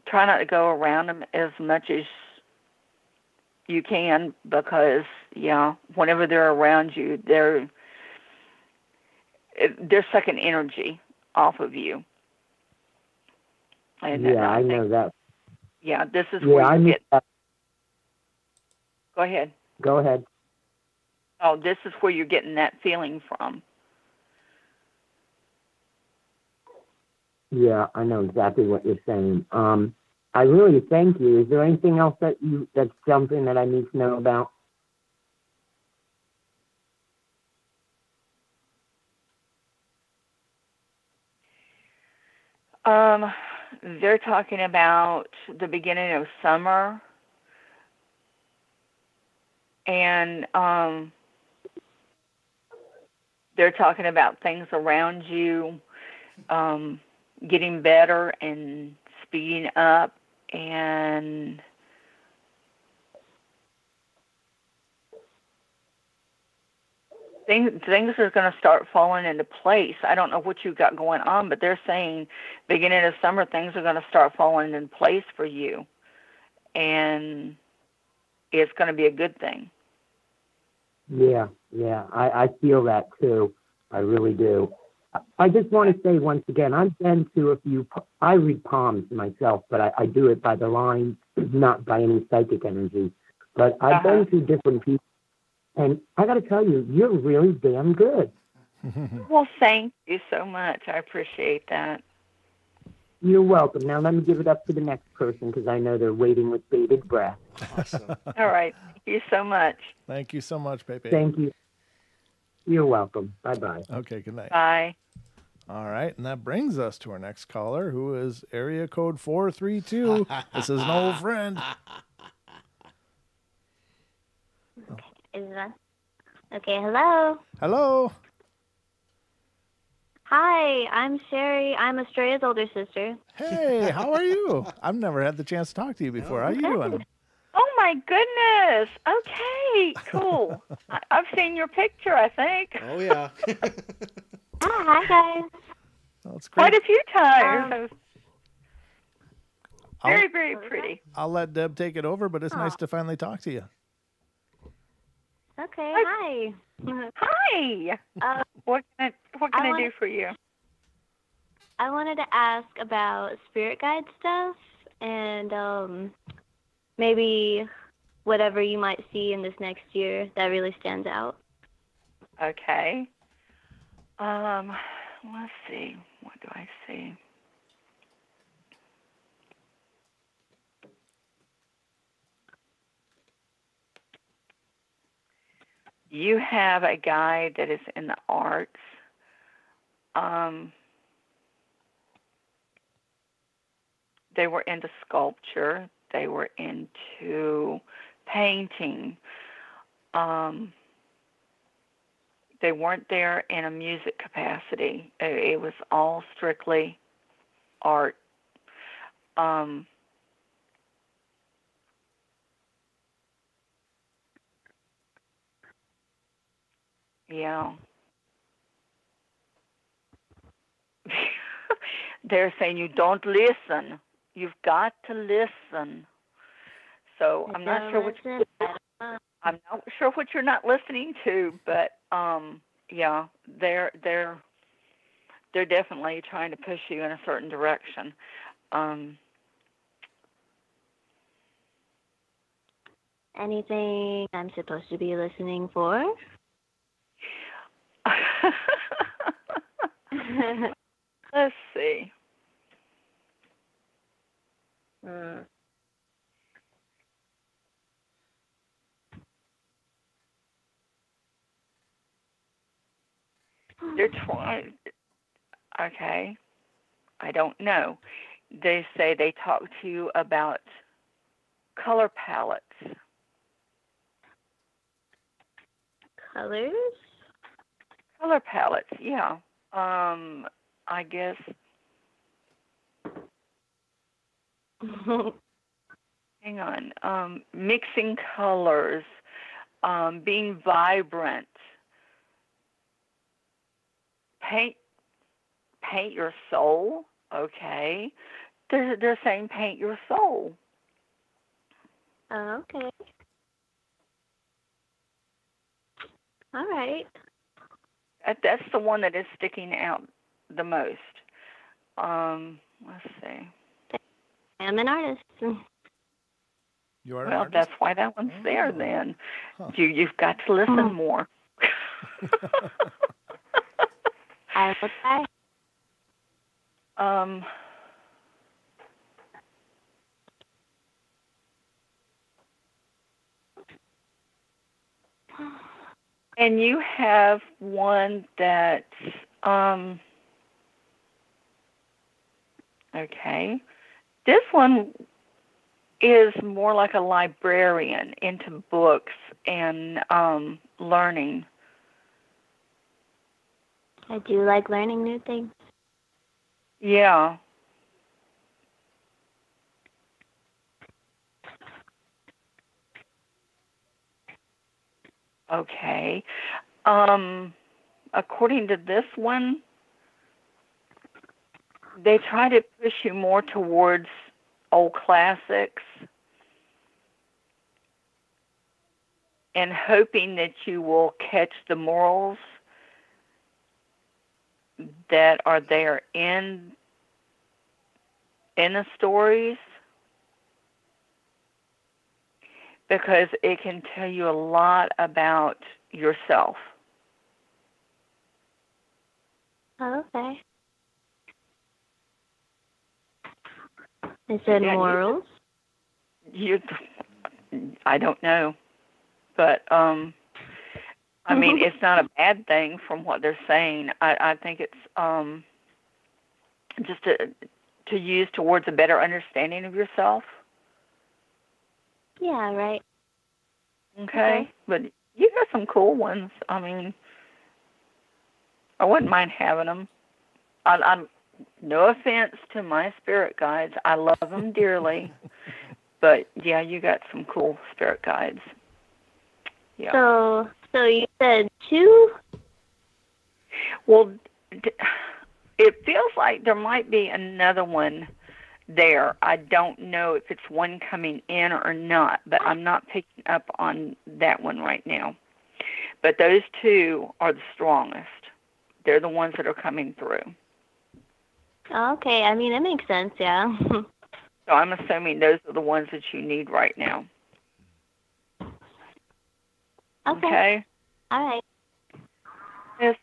try not to go around them as much as you can, because whenever they're around you, they're sucking energy off of you. And I know that. Yeah, this is where you get. Go ahead. Go ahead. Oh, this is where you're getting that feeling from. Yeah, I know exactly what you're saying. I really thank you. Is there anything else that's something that I need to know about? They're talking about the beginning of summer, and they're talking about things around you getting better and speeding up, and things are going to start falling into place. I don't know what you've got going on, but they're saying beginning of summer, things are going to start falling in place for you, and it's going to be a good thing. Yeah, I feel that too. I really do. I just want to say once again, I've been to a few. I read palms myself, but I do it by the line, not by any psychic energy. But I've been to different people, and I got to tell you, you're really damn good. Well, thank you so much. I appreciate that. You're welcome. Now let me give it up to the next person because I know they're waiting with bated breath. Awesome. All right. Thank you so much. Thank you so much, Pepe. Thank you. You're welcome. Bye-bye. Okay, good night. Bye. All right, and that brings us to our next caller, who is area code 432. This is an old friend. Is that okay? Hello. Hello. Hi, I'm Sherry. I'm Estrella's older sister. Hey, how are you? I've never had the chance to talk to you before. How are you doing? Oh my goodness. Okay, cool. I've seen your picture, I think. Oh yeah. Hi guys. Well, it's Quite great. a few times. I'll- Very, very pretty. I'll let Deb take it over, but it's nice to finally talk to you. Okay, hi. Hi. What can I do for you? I wanted to ask about spirit guide stuff and maybe whatever you might see in this next year that really stands out. Okay. Let's see. What do I see? You have a guy that is in the arts. They were into sculpture. They were into painting. They weren't there in a music capacity. It was all strictly art. Yeah. They're saying you don't listen. You've got to listen. So I'm not sure what you're not listening to, but yeah, they're definitely trying to push you in a certain direction. Anything I'm supposed to be listening for? Let's see. They're trying. Okay. I don't know. They say they talk to you about color palettes. Colors? Color palettes, yeah. I guess. Hang on. Mixing colors, being vibrant. Paint your soul. Okay. They're saying paint your soul. Okay. All right. That's the one that is sticking out the most. Let's see. I'm an artist. You are an Well, artist? that's why that one's there then. You've got to listen more. I will try. And you have one that's okay. This one is more like a librarian into books and learning. I do like learning new things. Yeah. Okay. According to this one, they try to push you more towards old classics and hoping that you will catch the morals that are there in the stories, because it can tell you a lot about yourself. Okay. Is it morals? I don't know, but I mean, it's not a bad thing from what they're saying. I think it's just to use towards a better understanding of yourself. Yeah, right. Okay. But you got some cool ones. I mean, I wouldn't mind having them. I'm no offense to my spirit guides. I love them dearly. But, yeah, you got some cool spirit guides. Yeah. So you said 2? Well, it feels like there might be another one there. I don't know if it's one coming in or not, but I'm not picking up on that one right now. But those 2 are the strongest. They're the ones that are coming through. Okay, I mean, it makes sense, yeah. So I'm assuming those are the ones that you need right now. Okay. All right. As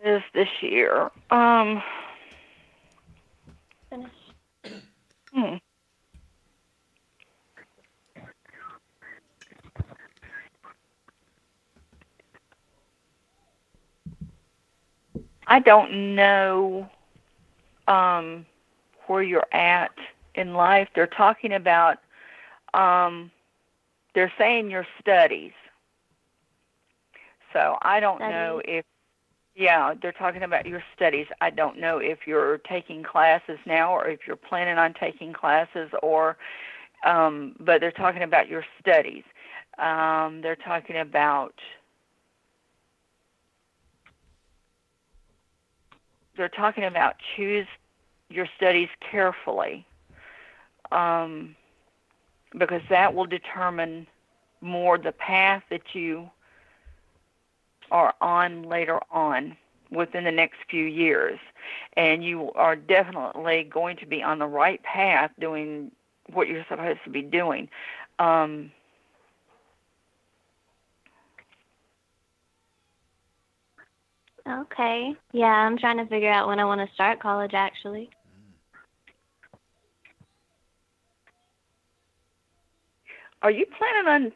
far as this year, I don't know where you're at in life. They're talking about, they're saying your studies. So I don't know if, they're talking about your studies. I don't know if you're taking classes now or if you're planning on taking classes or, but they're talking about your studies. They're talking about choose your studies carefully, because that will determine more the path that you are on later on within the next few years. And you are definitely going to be on the right path doing what you're supposed to be doing. Okay. Yeah, I'm trying to figure out when I want to start college, actually. Are you planning on...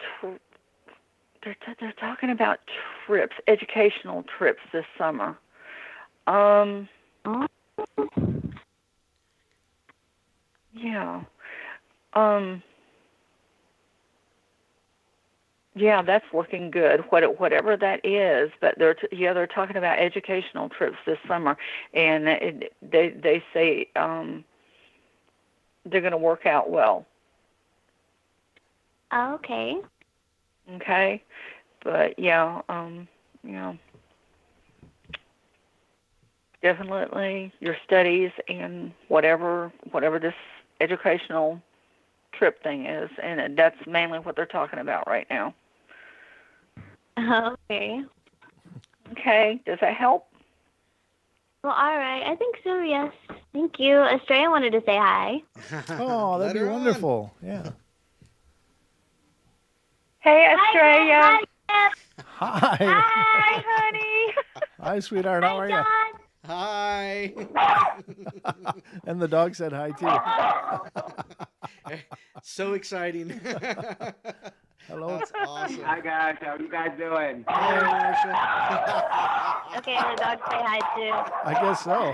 They're talking about trips, educational trips this summer. Yeah. Yeah, that's looking good. Whatever that is, but they're talking about educational trips this summer, and they say they're going to work out well. Okay. Okay, but definitely your studies and whatever this educational trip thing is, and that's mainly what they're talking about right now. Okay. Okay, does that help? Well, all right. I think so, yes. Thank you. Estrella wanted to say hi. Oh, that'd be wonderful. Yeah. Hey, Estrella. Hi. Hi, honey. Hi, sweetheart. How are you? Hi. And the dog said hi, too. So exciting. Hello. That's awesome. Hi, guys. How are you guys doing? Hi, Marcia. Okay, the dog say hi, too. I guess so.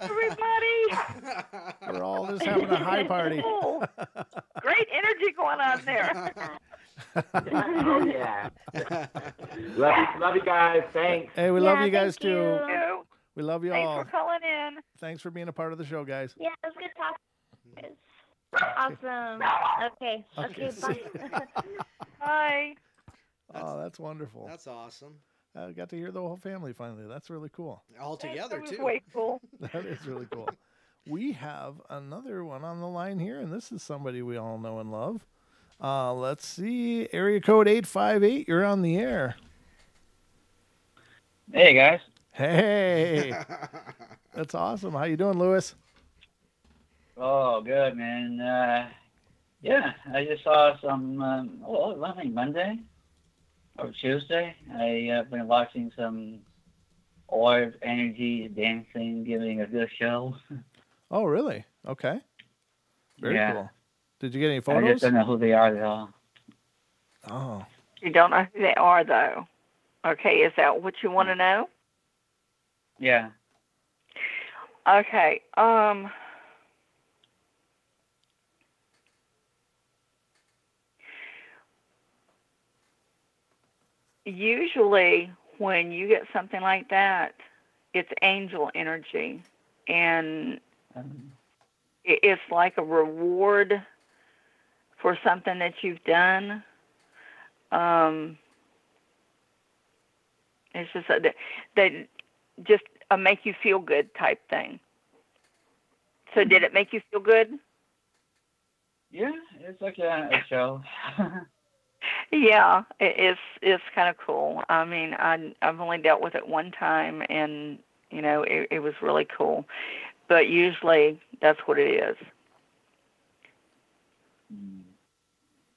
Everybody. We're all just having a high party. Great energy going on there. Oh, yeah. love you guys. Thanks. Hey, we love you guys, too. You. We love you Thanks all. for calling in. Thanks for being a part of the show, guys. Yeah, it was good talking. Awesome. Okay. Okay, bye. Bye. Oh, that's wonderful. That's awesome. I got to hear the whole family finally. That's really cool. All together, That was too. way cool. That is really cool. We have another one on the line here, and this is somebody we all know and love. Let's see. Area code 858. You're on the air. Hey, guys. Hey. That's awesome. How you doing, Lewis? Oh, good, man. Yeah, I just saw some, I think Monday or Tuesday. I have been watching some Orb Energy dancing, giving a good show. Oh, really? Okay. Very cool. Did you get any I photos? just don't know who they are, though. Oh. You don't know who they are, though. Okay, is that what you want to know? Yeah. Okay. Usually when you get something like that, it's angel energy, and it's like a reward for something that you've done. It's just that just a make you feel good type thing. So did it make you feel good? Yeah, it's like a show. Yeah, it's kind of cool. I mean, I've only dealt with it one time, and it was really cool. But usually that's what it is.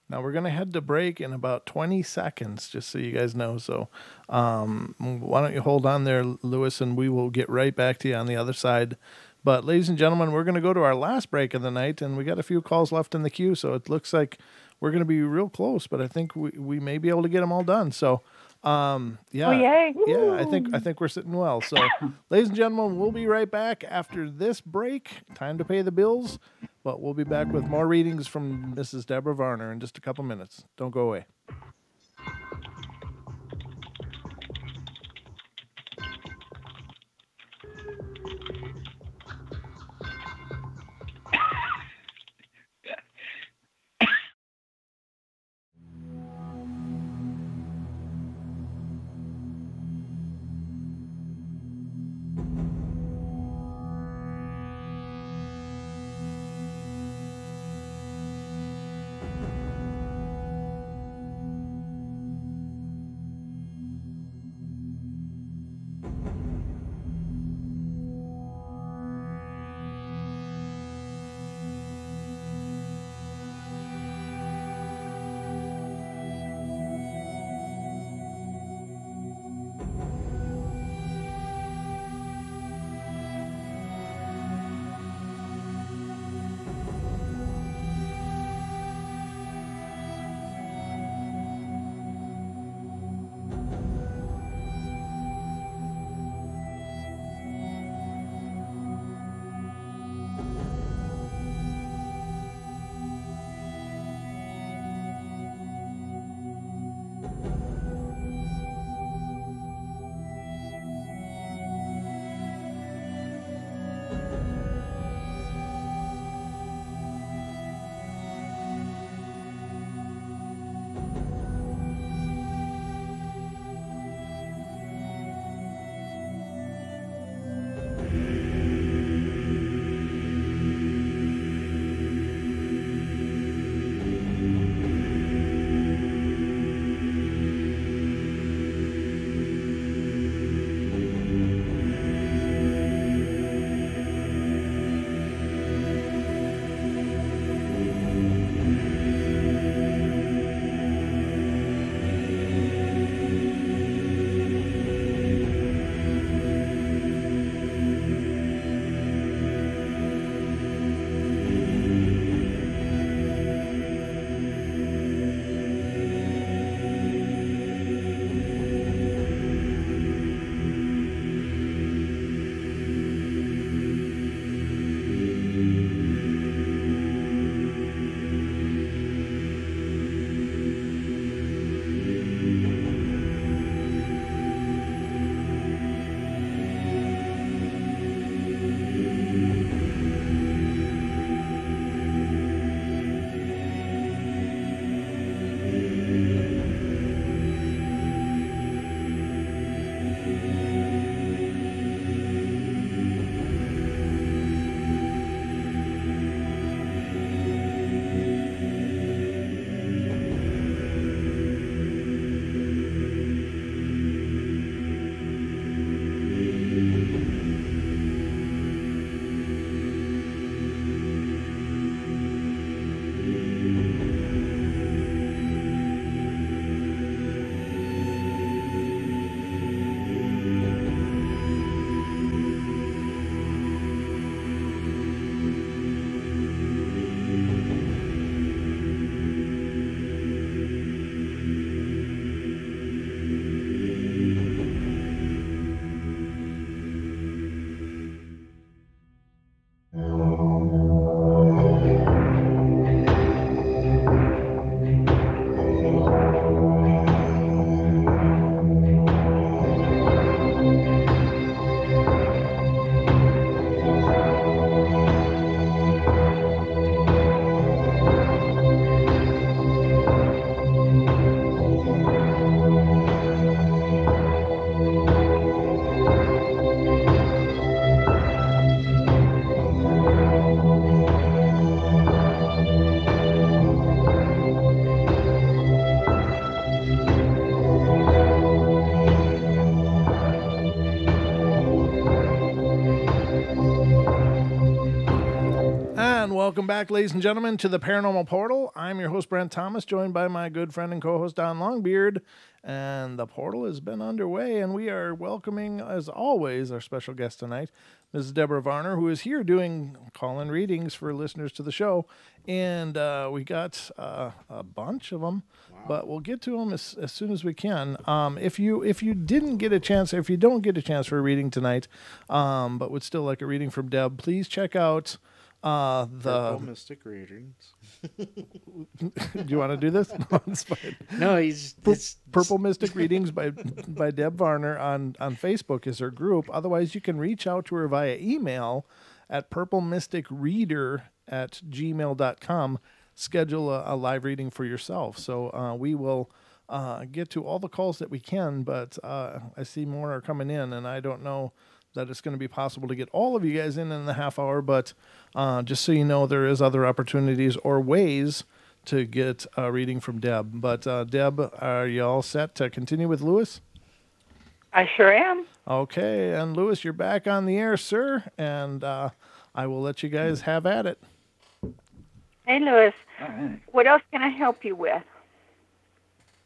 Now we're going to head to break in about 20 seconds, just so you guys know. So why don't you hold on there, Lewis, and we will get right back to you on the other side. But ladies and gentlemen, we're going to go to our last break of the night, and we got a few calls left in the queue, so it looks like we're going to be real close, but I think we may be able to get them all done. So yeah, oh, yay. Yeah, I think we're sitting well. So ladies and gentlemen, we'll be right back after this break. Time to pay the bills. But we'll be back with more readings from Mrs. Deborah Varner in just a couple minutes. Don't go away. Welcome back, ladies and gentlemen, to the Paranormal Portal. I'm your host, Brent Thomas, joined by my good friend and co-host, Don Longbeard. And the portal has been underway, and we are welcoming, as always, our special guest tonight, Mrs. Deborah Varner, who is here doing call-in readings for listeners to the show. And we got a bunch of them, but we'll get to them as soon as we can. If you didn't get a chance, or if you don't get a chance for a reading tonight, but would still like a reading from Deb, please check out the Purple Mystic Readings. Do you want to do this? No, it's fine. No, Purple Mystic Readings by Deb Varner on Facebook is her group. Otherwise, you can reach out to her via email at purplemysticreader@gmail.com. Schedule a live reading for yourself. So we will get to all the calls that we can, but I see more are coming in, and I don't know that it's going to be possible to get all of you guys in the half hour, but just so you know, there is other opportunities or ways to get a reading from Deb. But Deb, are you all set to continue with Lewis? I sure am. Okay, and Lewis, you're back on the air, sir, and I will let you guys have at it. Hey, Lewis. All right. What else can I help you with?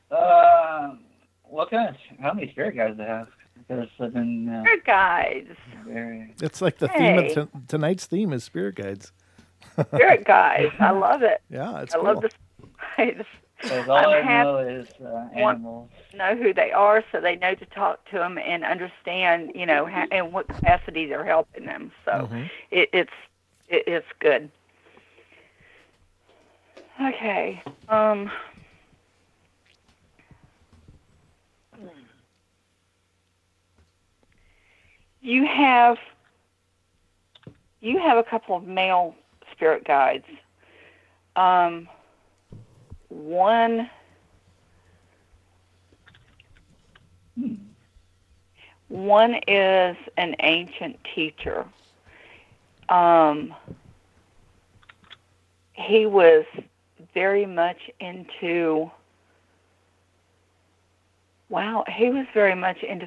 What kind? How many spirit guides do I have? Because I've been Spirit guides. very. It's like the theme of tonight's theme is spirit guides. Spirit guides. I love it. Yeah, it's I cool. love the spirit Because all I know is animals. Know who they are, so they know to talk to them and understand, in what capacity they're helping them. So it's good. Okay. You have a couple of male spirit guides. One is an ancient teacher. He was very much into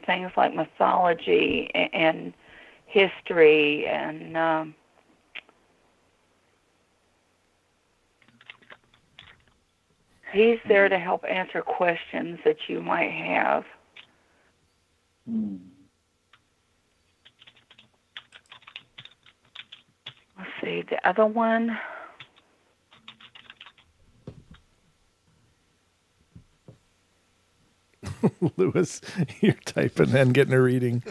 things like mythology and history and he's there to help answer questions that you might have. Let's see, the other one. Lewis, you're typing and getting a reading.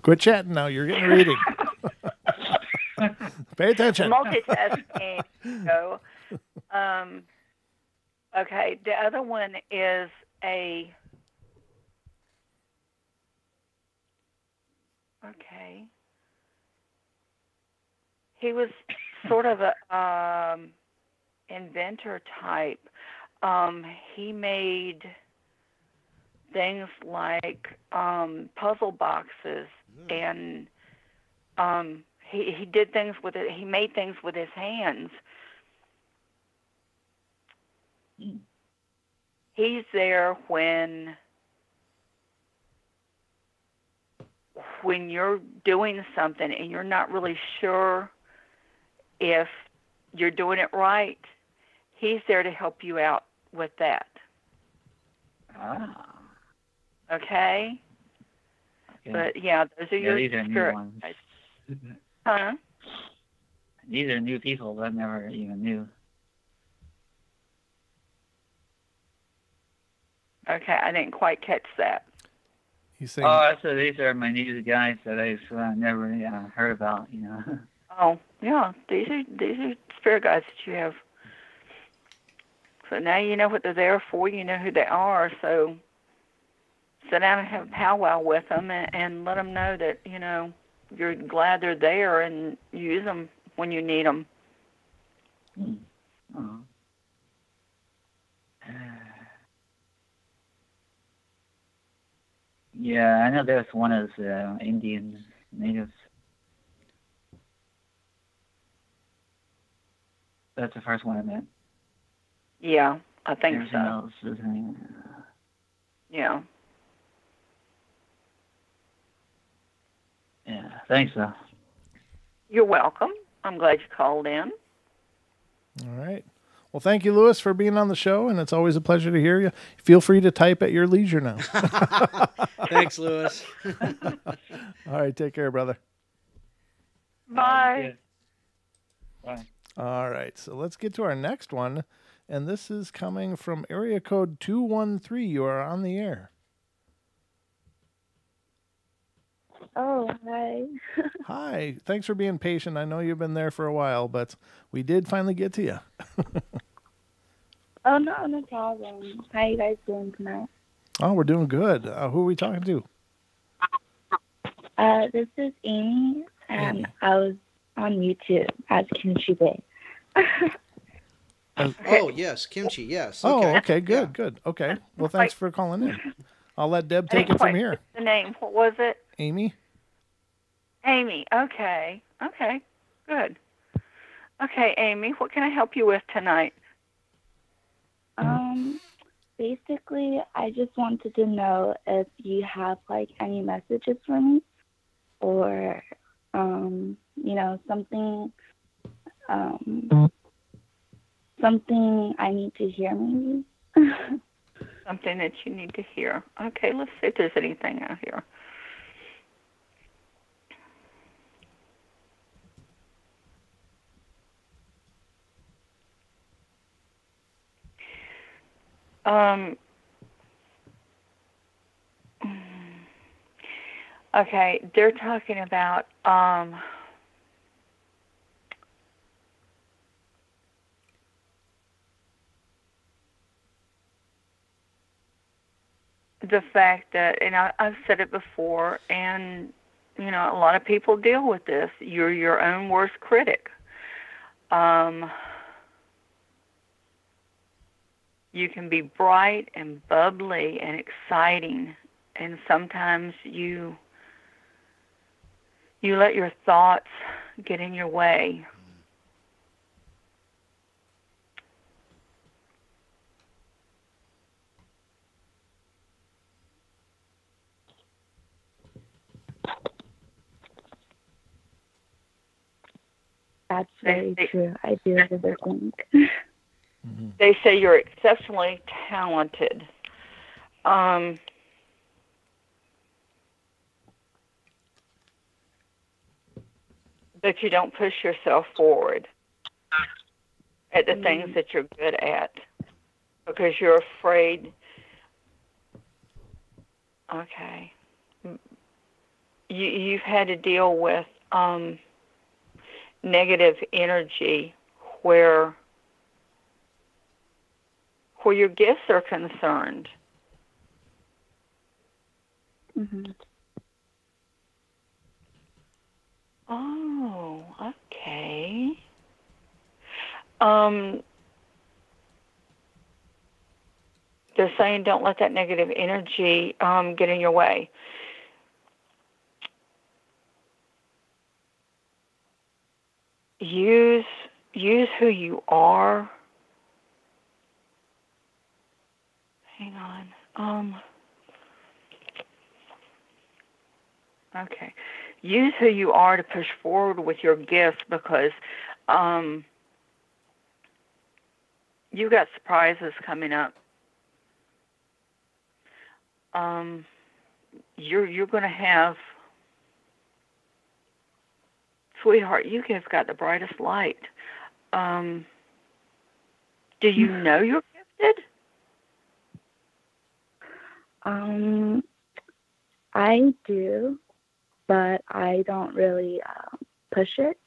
Quit chatting now. You're getting a reading. Pay attention. Multitasking. So, okay, the other one is he was sort of a inventor type. He made things like puzzle boxes, and he did things with it. He made things with his hands. He's there when you're doing something and you're not really sure if you're doing it right. He's there to help you out with that. Okay? But yeah, those are your these are new spirit ones. guides. Huh? These are new people that I never even knew. Okay, I didn't quite catch that. He's saying, So these are my new guys that I've never heard about, Oh, yeah, these are spirit guides that you have. So now you know what they're there for. You know who they are. So sit down and have a powwow with them and let them know that you're glad they're there and use them when you need them. Yeah, I know there's one of Indian natives. That's the first one I met. Yeah, I think Everything so. else is, Yeah. Yeah, thanks, though. You're welcome. I'm glad you called in. All right. Well, thank you, Lewis, for being on the show, and it's always a pleasure to hear you. Feel free to type at your leisure now. Thanks, Lewis. All right, take care, brother. Bye. Bye. All right, so let's get to our next one, and this is coming from area code 213. You are on the air. Oh, hi. Hi. Thanks for being patient. I know you've been there for a while, but we did finally get to you. Oh, no problem. How you guys doing tonight? Oh, we're doing good. Who are we talking to? This is Amy, and I was on YouTube as Kimchi Bay. Oh, yes, kimchi, yes. Oh, Okay. okay, good. Okay. Well, thanks for calling in. I'll let Deb take it from here. The name, what was it? Amy? Amy. Okay. Okay. Good. Okay, Amy, what can I help you with tonight? Basically, I just wanted to know if you have like any messages for me, or something I need to hear, maybe. Something that you need to hear. Okay, let's see if there's anything out here. Okay, they're talking about the fact that, and I've said it before, and a lot of people deal with this. You're your own worst critic. You can be bright and bubbly and exciting, and sometimes you let your thoughts get in your way. That's very true. I do overthink. They say you're exceptionally talented. But you don't push yourself forward at the things that you're good at because you're afraid. Okay. You've had to deal with negative energy where your gifts are concerned. Mm-hmm. Oh, okay. They're saying don't let that negative energy get in your way. Use who you are. Hang on. Okay. Use who you are to push forward with your gifts because you've got surprises coming up. You're going to have, sweetheart, you have got the brightest light. Do you know you're gifted? I do, but I don't really push it.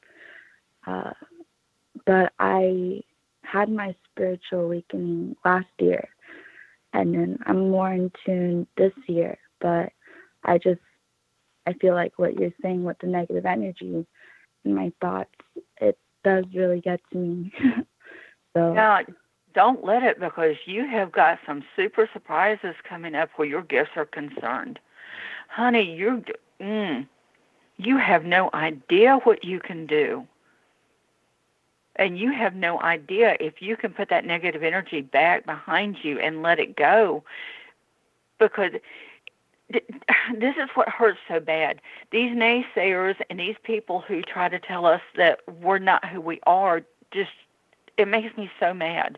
But I had my spiritual awakening last year, and then I'm more in tune this year. But I feel like what you're saying with the negative energy in my thoughts, it does really get to me. So Yeah, don't let it, because you have got some super surprises coming up where your gifts are concerned. Honey, you have no idea what you can do. And you have no idea if you can put that negative energy back behind you and let it go. Because this is what hurts so bad. These naysayers and these people who try to tell us that we're not who we are just it makes me so mad.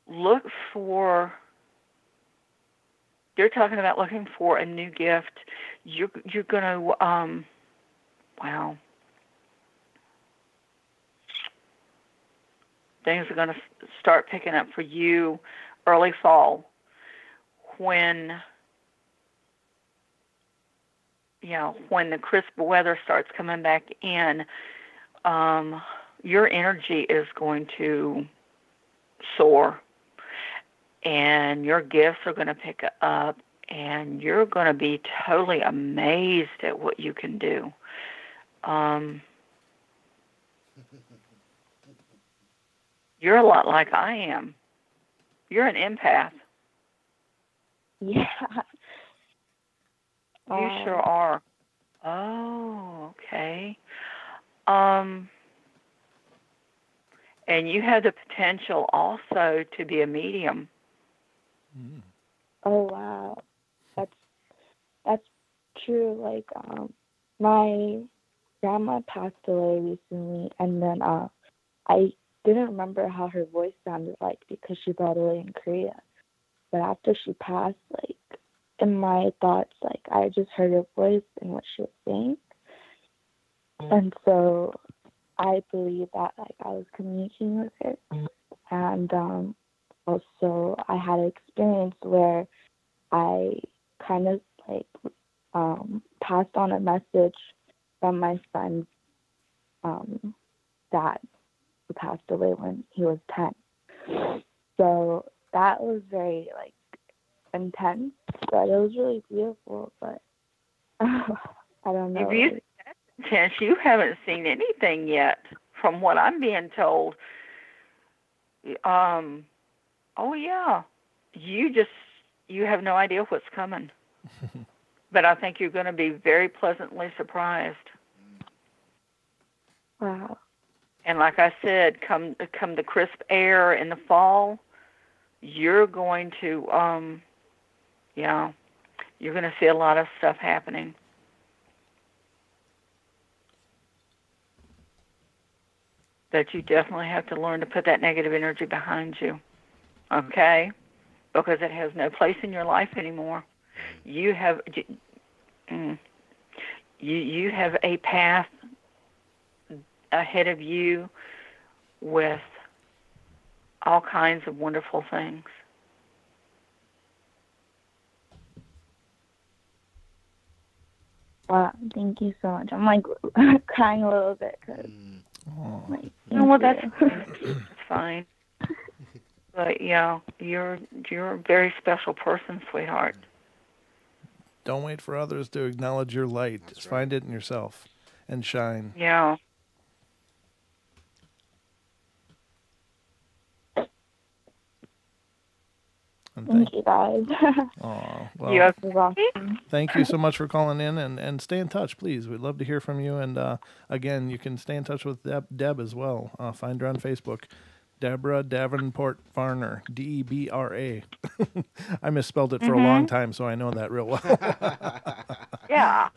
Look for. You're talking about looking for a new gift. You're gonna wow. Things are gonna start picking up for you early fall when when the crisp weather starts coming back in. Your energy is going to soar. And your gifts are going to pick up, and you're going to be totally amazed at what you can do. You're a lot like I am. You're an empath. Yeah. You sure are. Oh, okay. And you have the potential also to be a medium. Oh wow, that's true. Like my grandma passed away recently, and then I didn't remember how her voice sounded like because she passed away in Korea. But after she passed, like in my thoughts, like I just heard her voice and what she was saying, and so I believe that like I was communicating with her, and also I had an experience where I kind of like passed on a message from my friend's dad, who passed away when he was 10. So that was very like intense, but it was really beautiful. But I don't know. If you say that's intense, you haven't seen anything yet, from what I'm being told. Oh yeah, you have no idea what's coming. But I think you're going to be very pleasantly surprised. Wow. And like I said, come the crisp air in the fall, you're going to you're going to see a lot of stuff happening. That you definitely have to learn to put that negative energy behind you, okay? Because it has no place in your life anymore. You have you have a path ahead of you with all kinds of wonderful things. Wow, thank you so much. I'm like crying a little bit because. Like, Well, that's fine. But yeah, you're a very special person, sweetheart. Don't wait for others to acknowledge your light. That's Just right. find it in yourself and shine. Yeah. And Thank you guys. Oh, well, You thank you so much for calling in, and stay in touch, please. We'd love to hear from you. And again, you can stay in touch with Deb as well. Find her on Facebook, Deborah Davenport Varner, Debra. I misspelled it for a long time, so I know that real well. Yeah.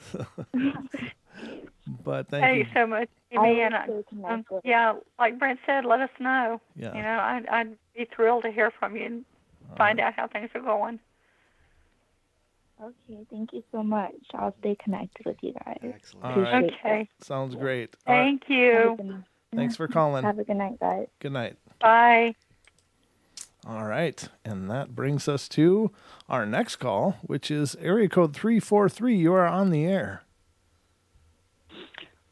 But thank you so much, Amy. And yeah, like Brent said, let us know. Yeah. You know, I'd be thrilled to hear from you and find out how things are going. Okay, thank you so much. I'll stay connected with you guys. Excellent. All right. Okay. Sounds great. All right. Thank you. Thanks for calling. Have a good night, guys. Good night. Bye. All right. And that brings us to our next call, which is area code 343. You are on the air.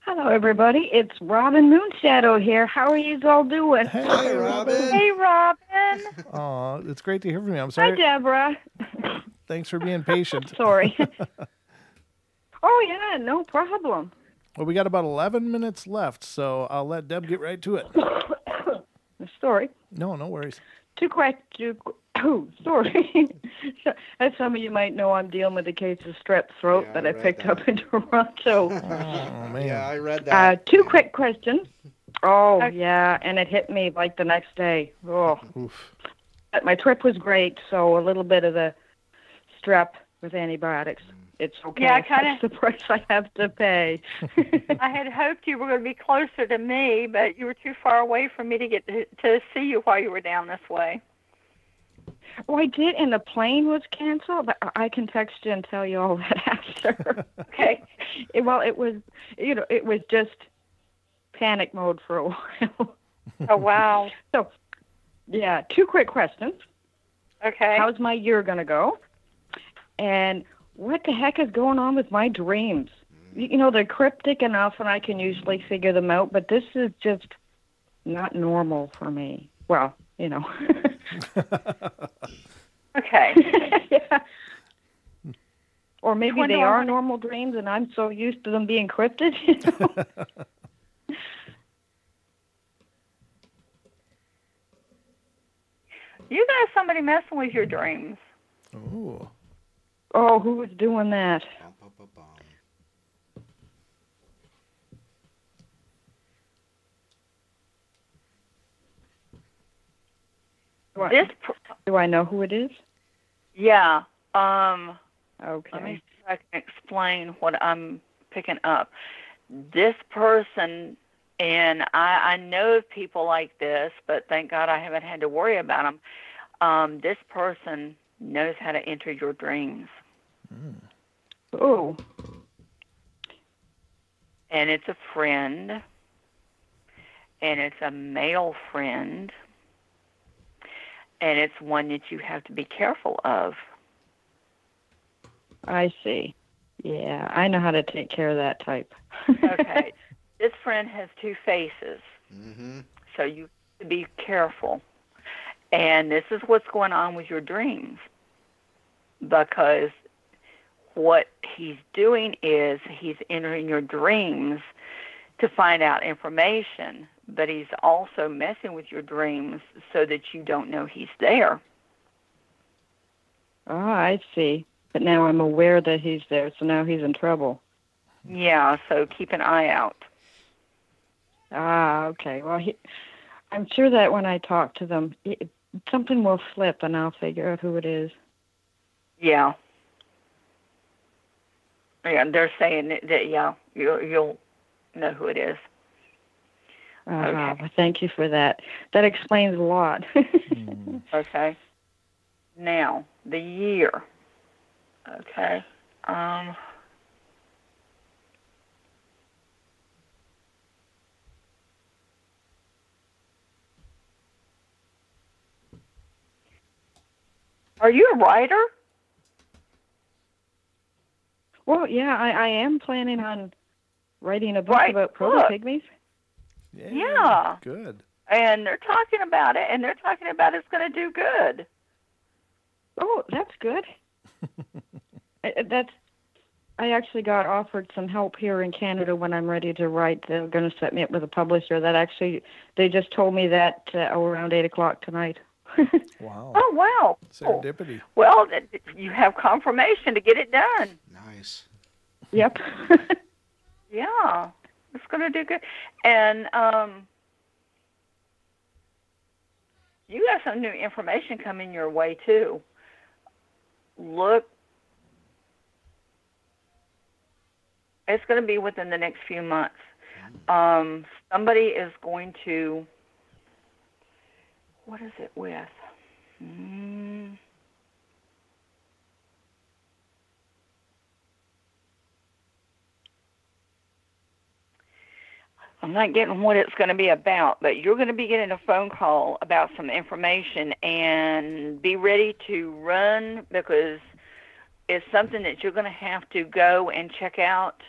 Hello, everybody. It's Robin Moonshadow here. How are you all doing? Hey, Robin. Hey, Robin. Oh, it's great to hear from you. I'm sorry. Hi, Deborah. Thanks for being patient. Sorry. Oh, yeah, no problem. Well, we got about 11 minutes left, so I'll let Deb get right to it. Sorry. No worries. Oh, sorry. As some of you might know, I'm dealing with a case of strep throat that I picked up in Toronto. Oh, man. Yeah, I read that. Two quick questions. Oh, yeah, and it hit me like the next day. Oh. Oof. But my trip was great, so a little bit of the strep with antibiotics. it's okay. Yeah, That's the price I have to pay. I had hoped you were going to be closer to me, but you were too far away for me to get to see you while you were down this way. Well, I did, and the plane was canceled, but I can text you and tell you all that after. Okay. It was, it was just panic mode for a while. Oh, wow. So, yeah, 2 quick questions. Okay. How's my year going to go? And what the heck is going on with my dreams? They're cryptic enough and I can usually figure them out, but this is just not normal for me. Well, Okay. Yeah. Or maybe When they do I are wanna- normal dreams and I'm so used to them being cryptid. You got somebody messing with your dreams. Oh. Oh, who was doing that? Do I know who it is? Yeah. Okay. Let me see if I can explain what I'm picking up. This person, and I know of people like this, but thank God I haven't had to worry about them. This person knows how to enter your dreams. Oh. And it's a friend, and it's a male friend, and it's one that you have to be careful of. I see. Yeah, I know how to take care of that type. Okay. This friend has 2 faces, so you have to be careful. And this is what's going on with your dreams, because what he's doing is he's entering your dreams to find out information, but he's also messing with your dreams so that you don't know he's there. Oh, I see. But now I'm aware that he's there, so now he's in trouble. Yeah, so keep an eye out. Ah, okay. Well, I'm sure that when I talk to them, something will flip and I'll figure out who it is. Yeah. Yeah, they're saying that yeah, you'll know who it is. Okay. Well, thank you for that. That explains a lot. Okay. Now, the year. Okay. Are you a writer? Well, yeah, I am planning on writing a book about proto-pygmies. Yeah. Good. And they're talking about it, and they're talking about it's going to do good. Oh, that's good. I actually got offered some help here in Canada when I'm ready to write. They're going to set me up with a publisher. They just told me that around 8 o'clock tonight. Wow. Oh, wow. Serendipity. Well, you have confirmation to get it done. Nice. Yep. Yeah. It's going to do good. And you got some new information coming your way, too. Look. It's going to be within the next few months. Somebody is going to... What is it with? I'm not getting what it's going to be about, but you're going to be getting a phone call about some information, and be ready to run, because it's something that you're going to have to go and check out.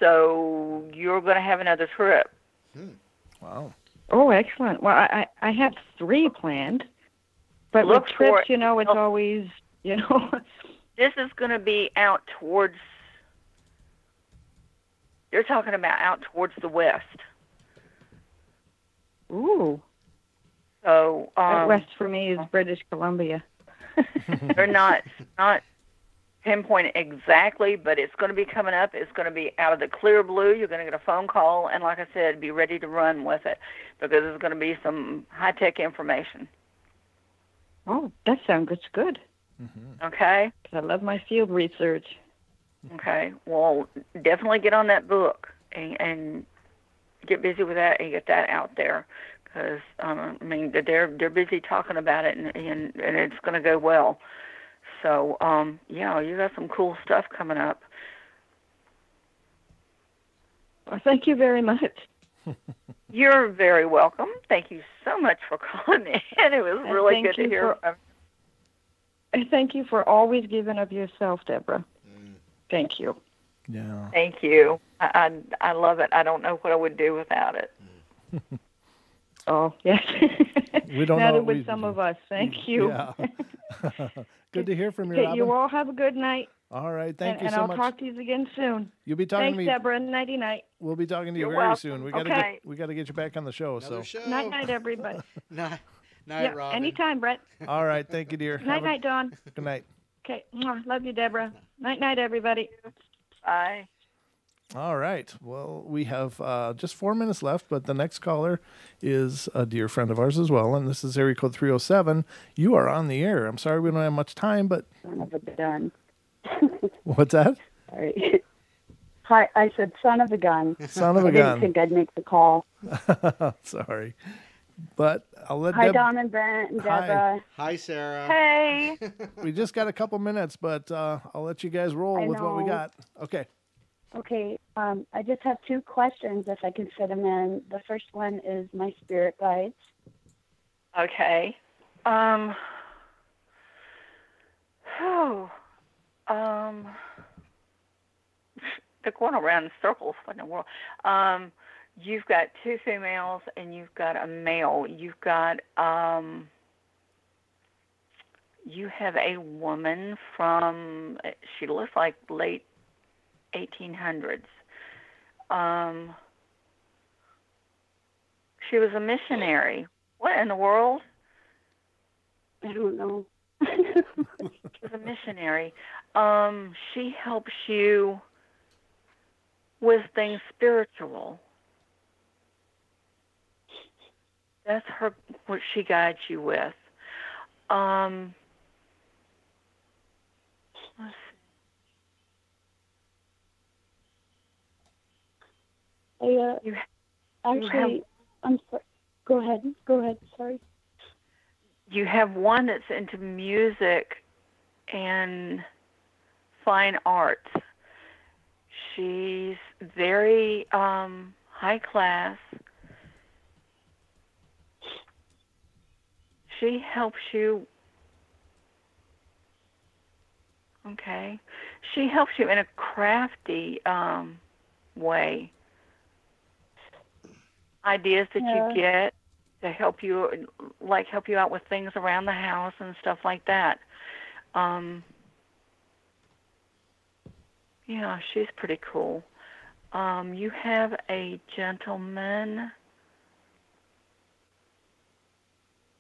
So you're going to have another trip. Wow. Oh, excellent. Well, I have 3 planned, but Look with for trips, it. it's always, This is going to be out towards... You're talking about out towards the west. Ooh. So west for me is British Columbia. they're not pinpoint exactly, but it's going to be coming up. It's going to be out of the clear blue. You're going to get a phone call, and like I said, be ready to run with it, because it's going to be some high-tech information. Oh, that sounds good. Okay? I love my field research. Okay. Well, definitely get on that book and get busy with that and get that out there. Because, I mean, they're busy talking about it, and it's going to go well. So, yeah, you got some cool stuff coming up. Well, thank you very much. You're very welcome. Thank you so much for calling in. It was really good to hear. And thank you for always giving of yourself, Deborah. Thank you. Yeah. Thank you. I love it. I don't know what I would do without it. Oh, yes. We don't Neither know. would some of us. Thank you. Yeah. Good to hear from you, Okay, Robin. you all have a good night. All right. Thank you and so I'll much. talk to you again soon. You'll be talking Thanks, to me. Deborah. Nighty night. We'll be talking to you You're very welcome. soon. We Okay. got to get you back on the show. Night night, everybody. Night, yeah, Robin. anytime, Brett. All right. Thank you, dear. Night night, Dawn. Good night. Okay. Mwah. Love you, Deborah. Night night, everybody. Bye. All right. Well, we have just 4 minutes left, but the next caller is a dear friend of ours as well, and this is area code 307. You are on the air. I'm sorry we don't have much time, but Son of a gun. what's that? Sorry. Hi, I said son of a gun. Son of a I gun. didn't think I'd make the call. Sorry. But I'll let Hi, Deb... Don and Brent and Hi. Deborah. Hi, Sarah. Hey. We just got a couple minutes, but I'll let you guys roll I with what we know. got. Okay. Okay, I just have 2 questions if I can fit them in. The first one is my spirit guides. Okay. They're going around in circles. What in the world? You've got 2 females and you've got a male. You've got you have a woman from. She looks like late 1800s. She was a missionary. What in the world? I don't know. She was a missionary. She helps you with things spiritual. That's what she guides you with. Let's see. I'm sorry. Go ahead. Sorry. You have one that's into music and fine arts. She's very high class. She helps you. Okay. She helps you in a crafty way. Ideas that you get to help you out with things around the house and stuff like that. Yeah, she's pretty cool. You have a gentleman.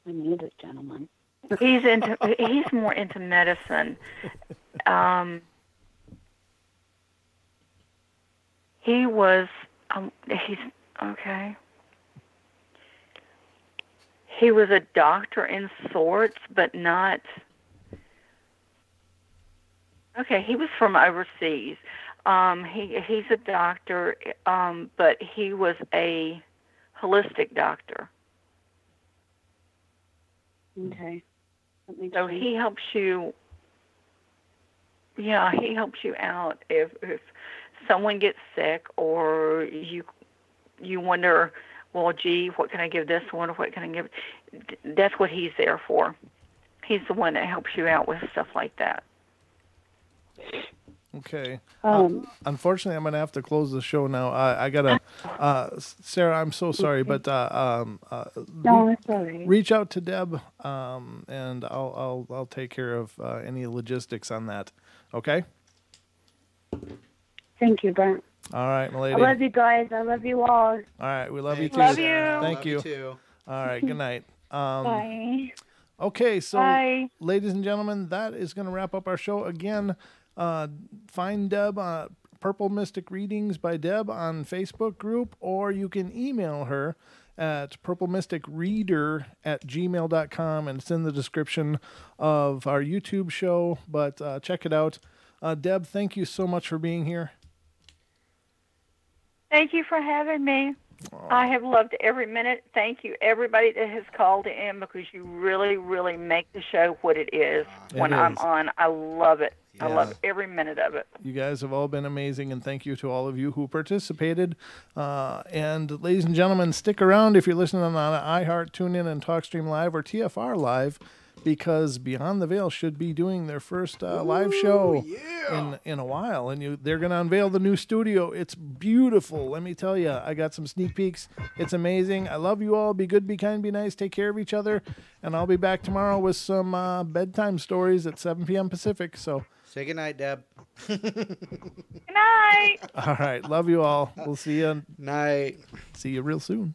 I need a gentleman. He's more into medicine. He's okay. He was a doctor in sorts, but not. Okay, he was from overseas. He's a doctor, but he was a holistic doctor. Okay. That makes So sense. he helps you. Yeah, he helps you out if someone gets sick or you wonder, well, gee, what can I give this one or what can I give? That's what he's there for. He's the one that helps you out with stuff like that. Okay. Unfortunately, I'm going to have to close the show now. I got to, Sarah, I'm so sorry, but No, it's all right. reach out to Deb, and I'll take care of any logistics on that. Okay? Thank you, Brent. All right, my lady. I love you guys. I love you all. All right, we love you too. Love you. Thank Love you. you too. All right, good night. Bye. Okay, so Bye. ladies and gentlemen, that is going to wrap up our show. Again, find Deb, Purple Mystic Readings by Deb on Facebook group, or you can email her at purplemysticreader@gmail.com, and it's in the description of our YouTube show, but check it out. Deb, thank you so much for being here. Thank you for having me. I have loved every minute. Thank you, everybody that has called in, because you really, really make the show what it is when I'm on. I love it. I love every minute of it. You guys have all been amazing, and thank you to all of you who participated. And ladies and gentlemen, stick around if you're listening on iHeart, TuneIn, and TalkStream Live or TFR Live, because Beyond the Veil should be doing their first live show in a while, and they're going to unveil the new studio. It's beautiful. Let me tell you, I got some sneak peeks. It's amazing. I love you all. Be good, be kind, be nice. Take care of each other, and I'll be back tomorrow with some bedtime stories at 7 p.m. Pacific. So say good night, Deb. Good night. All right, love you all. We'll see you. Night. See you real soon.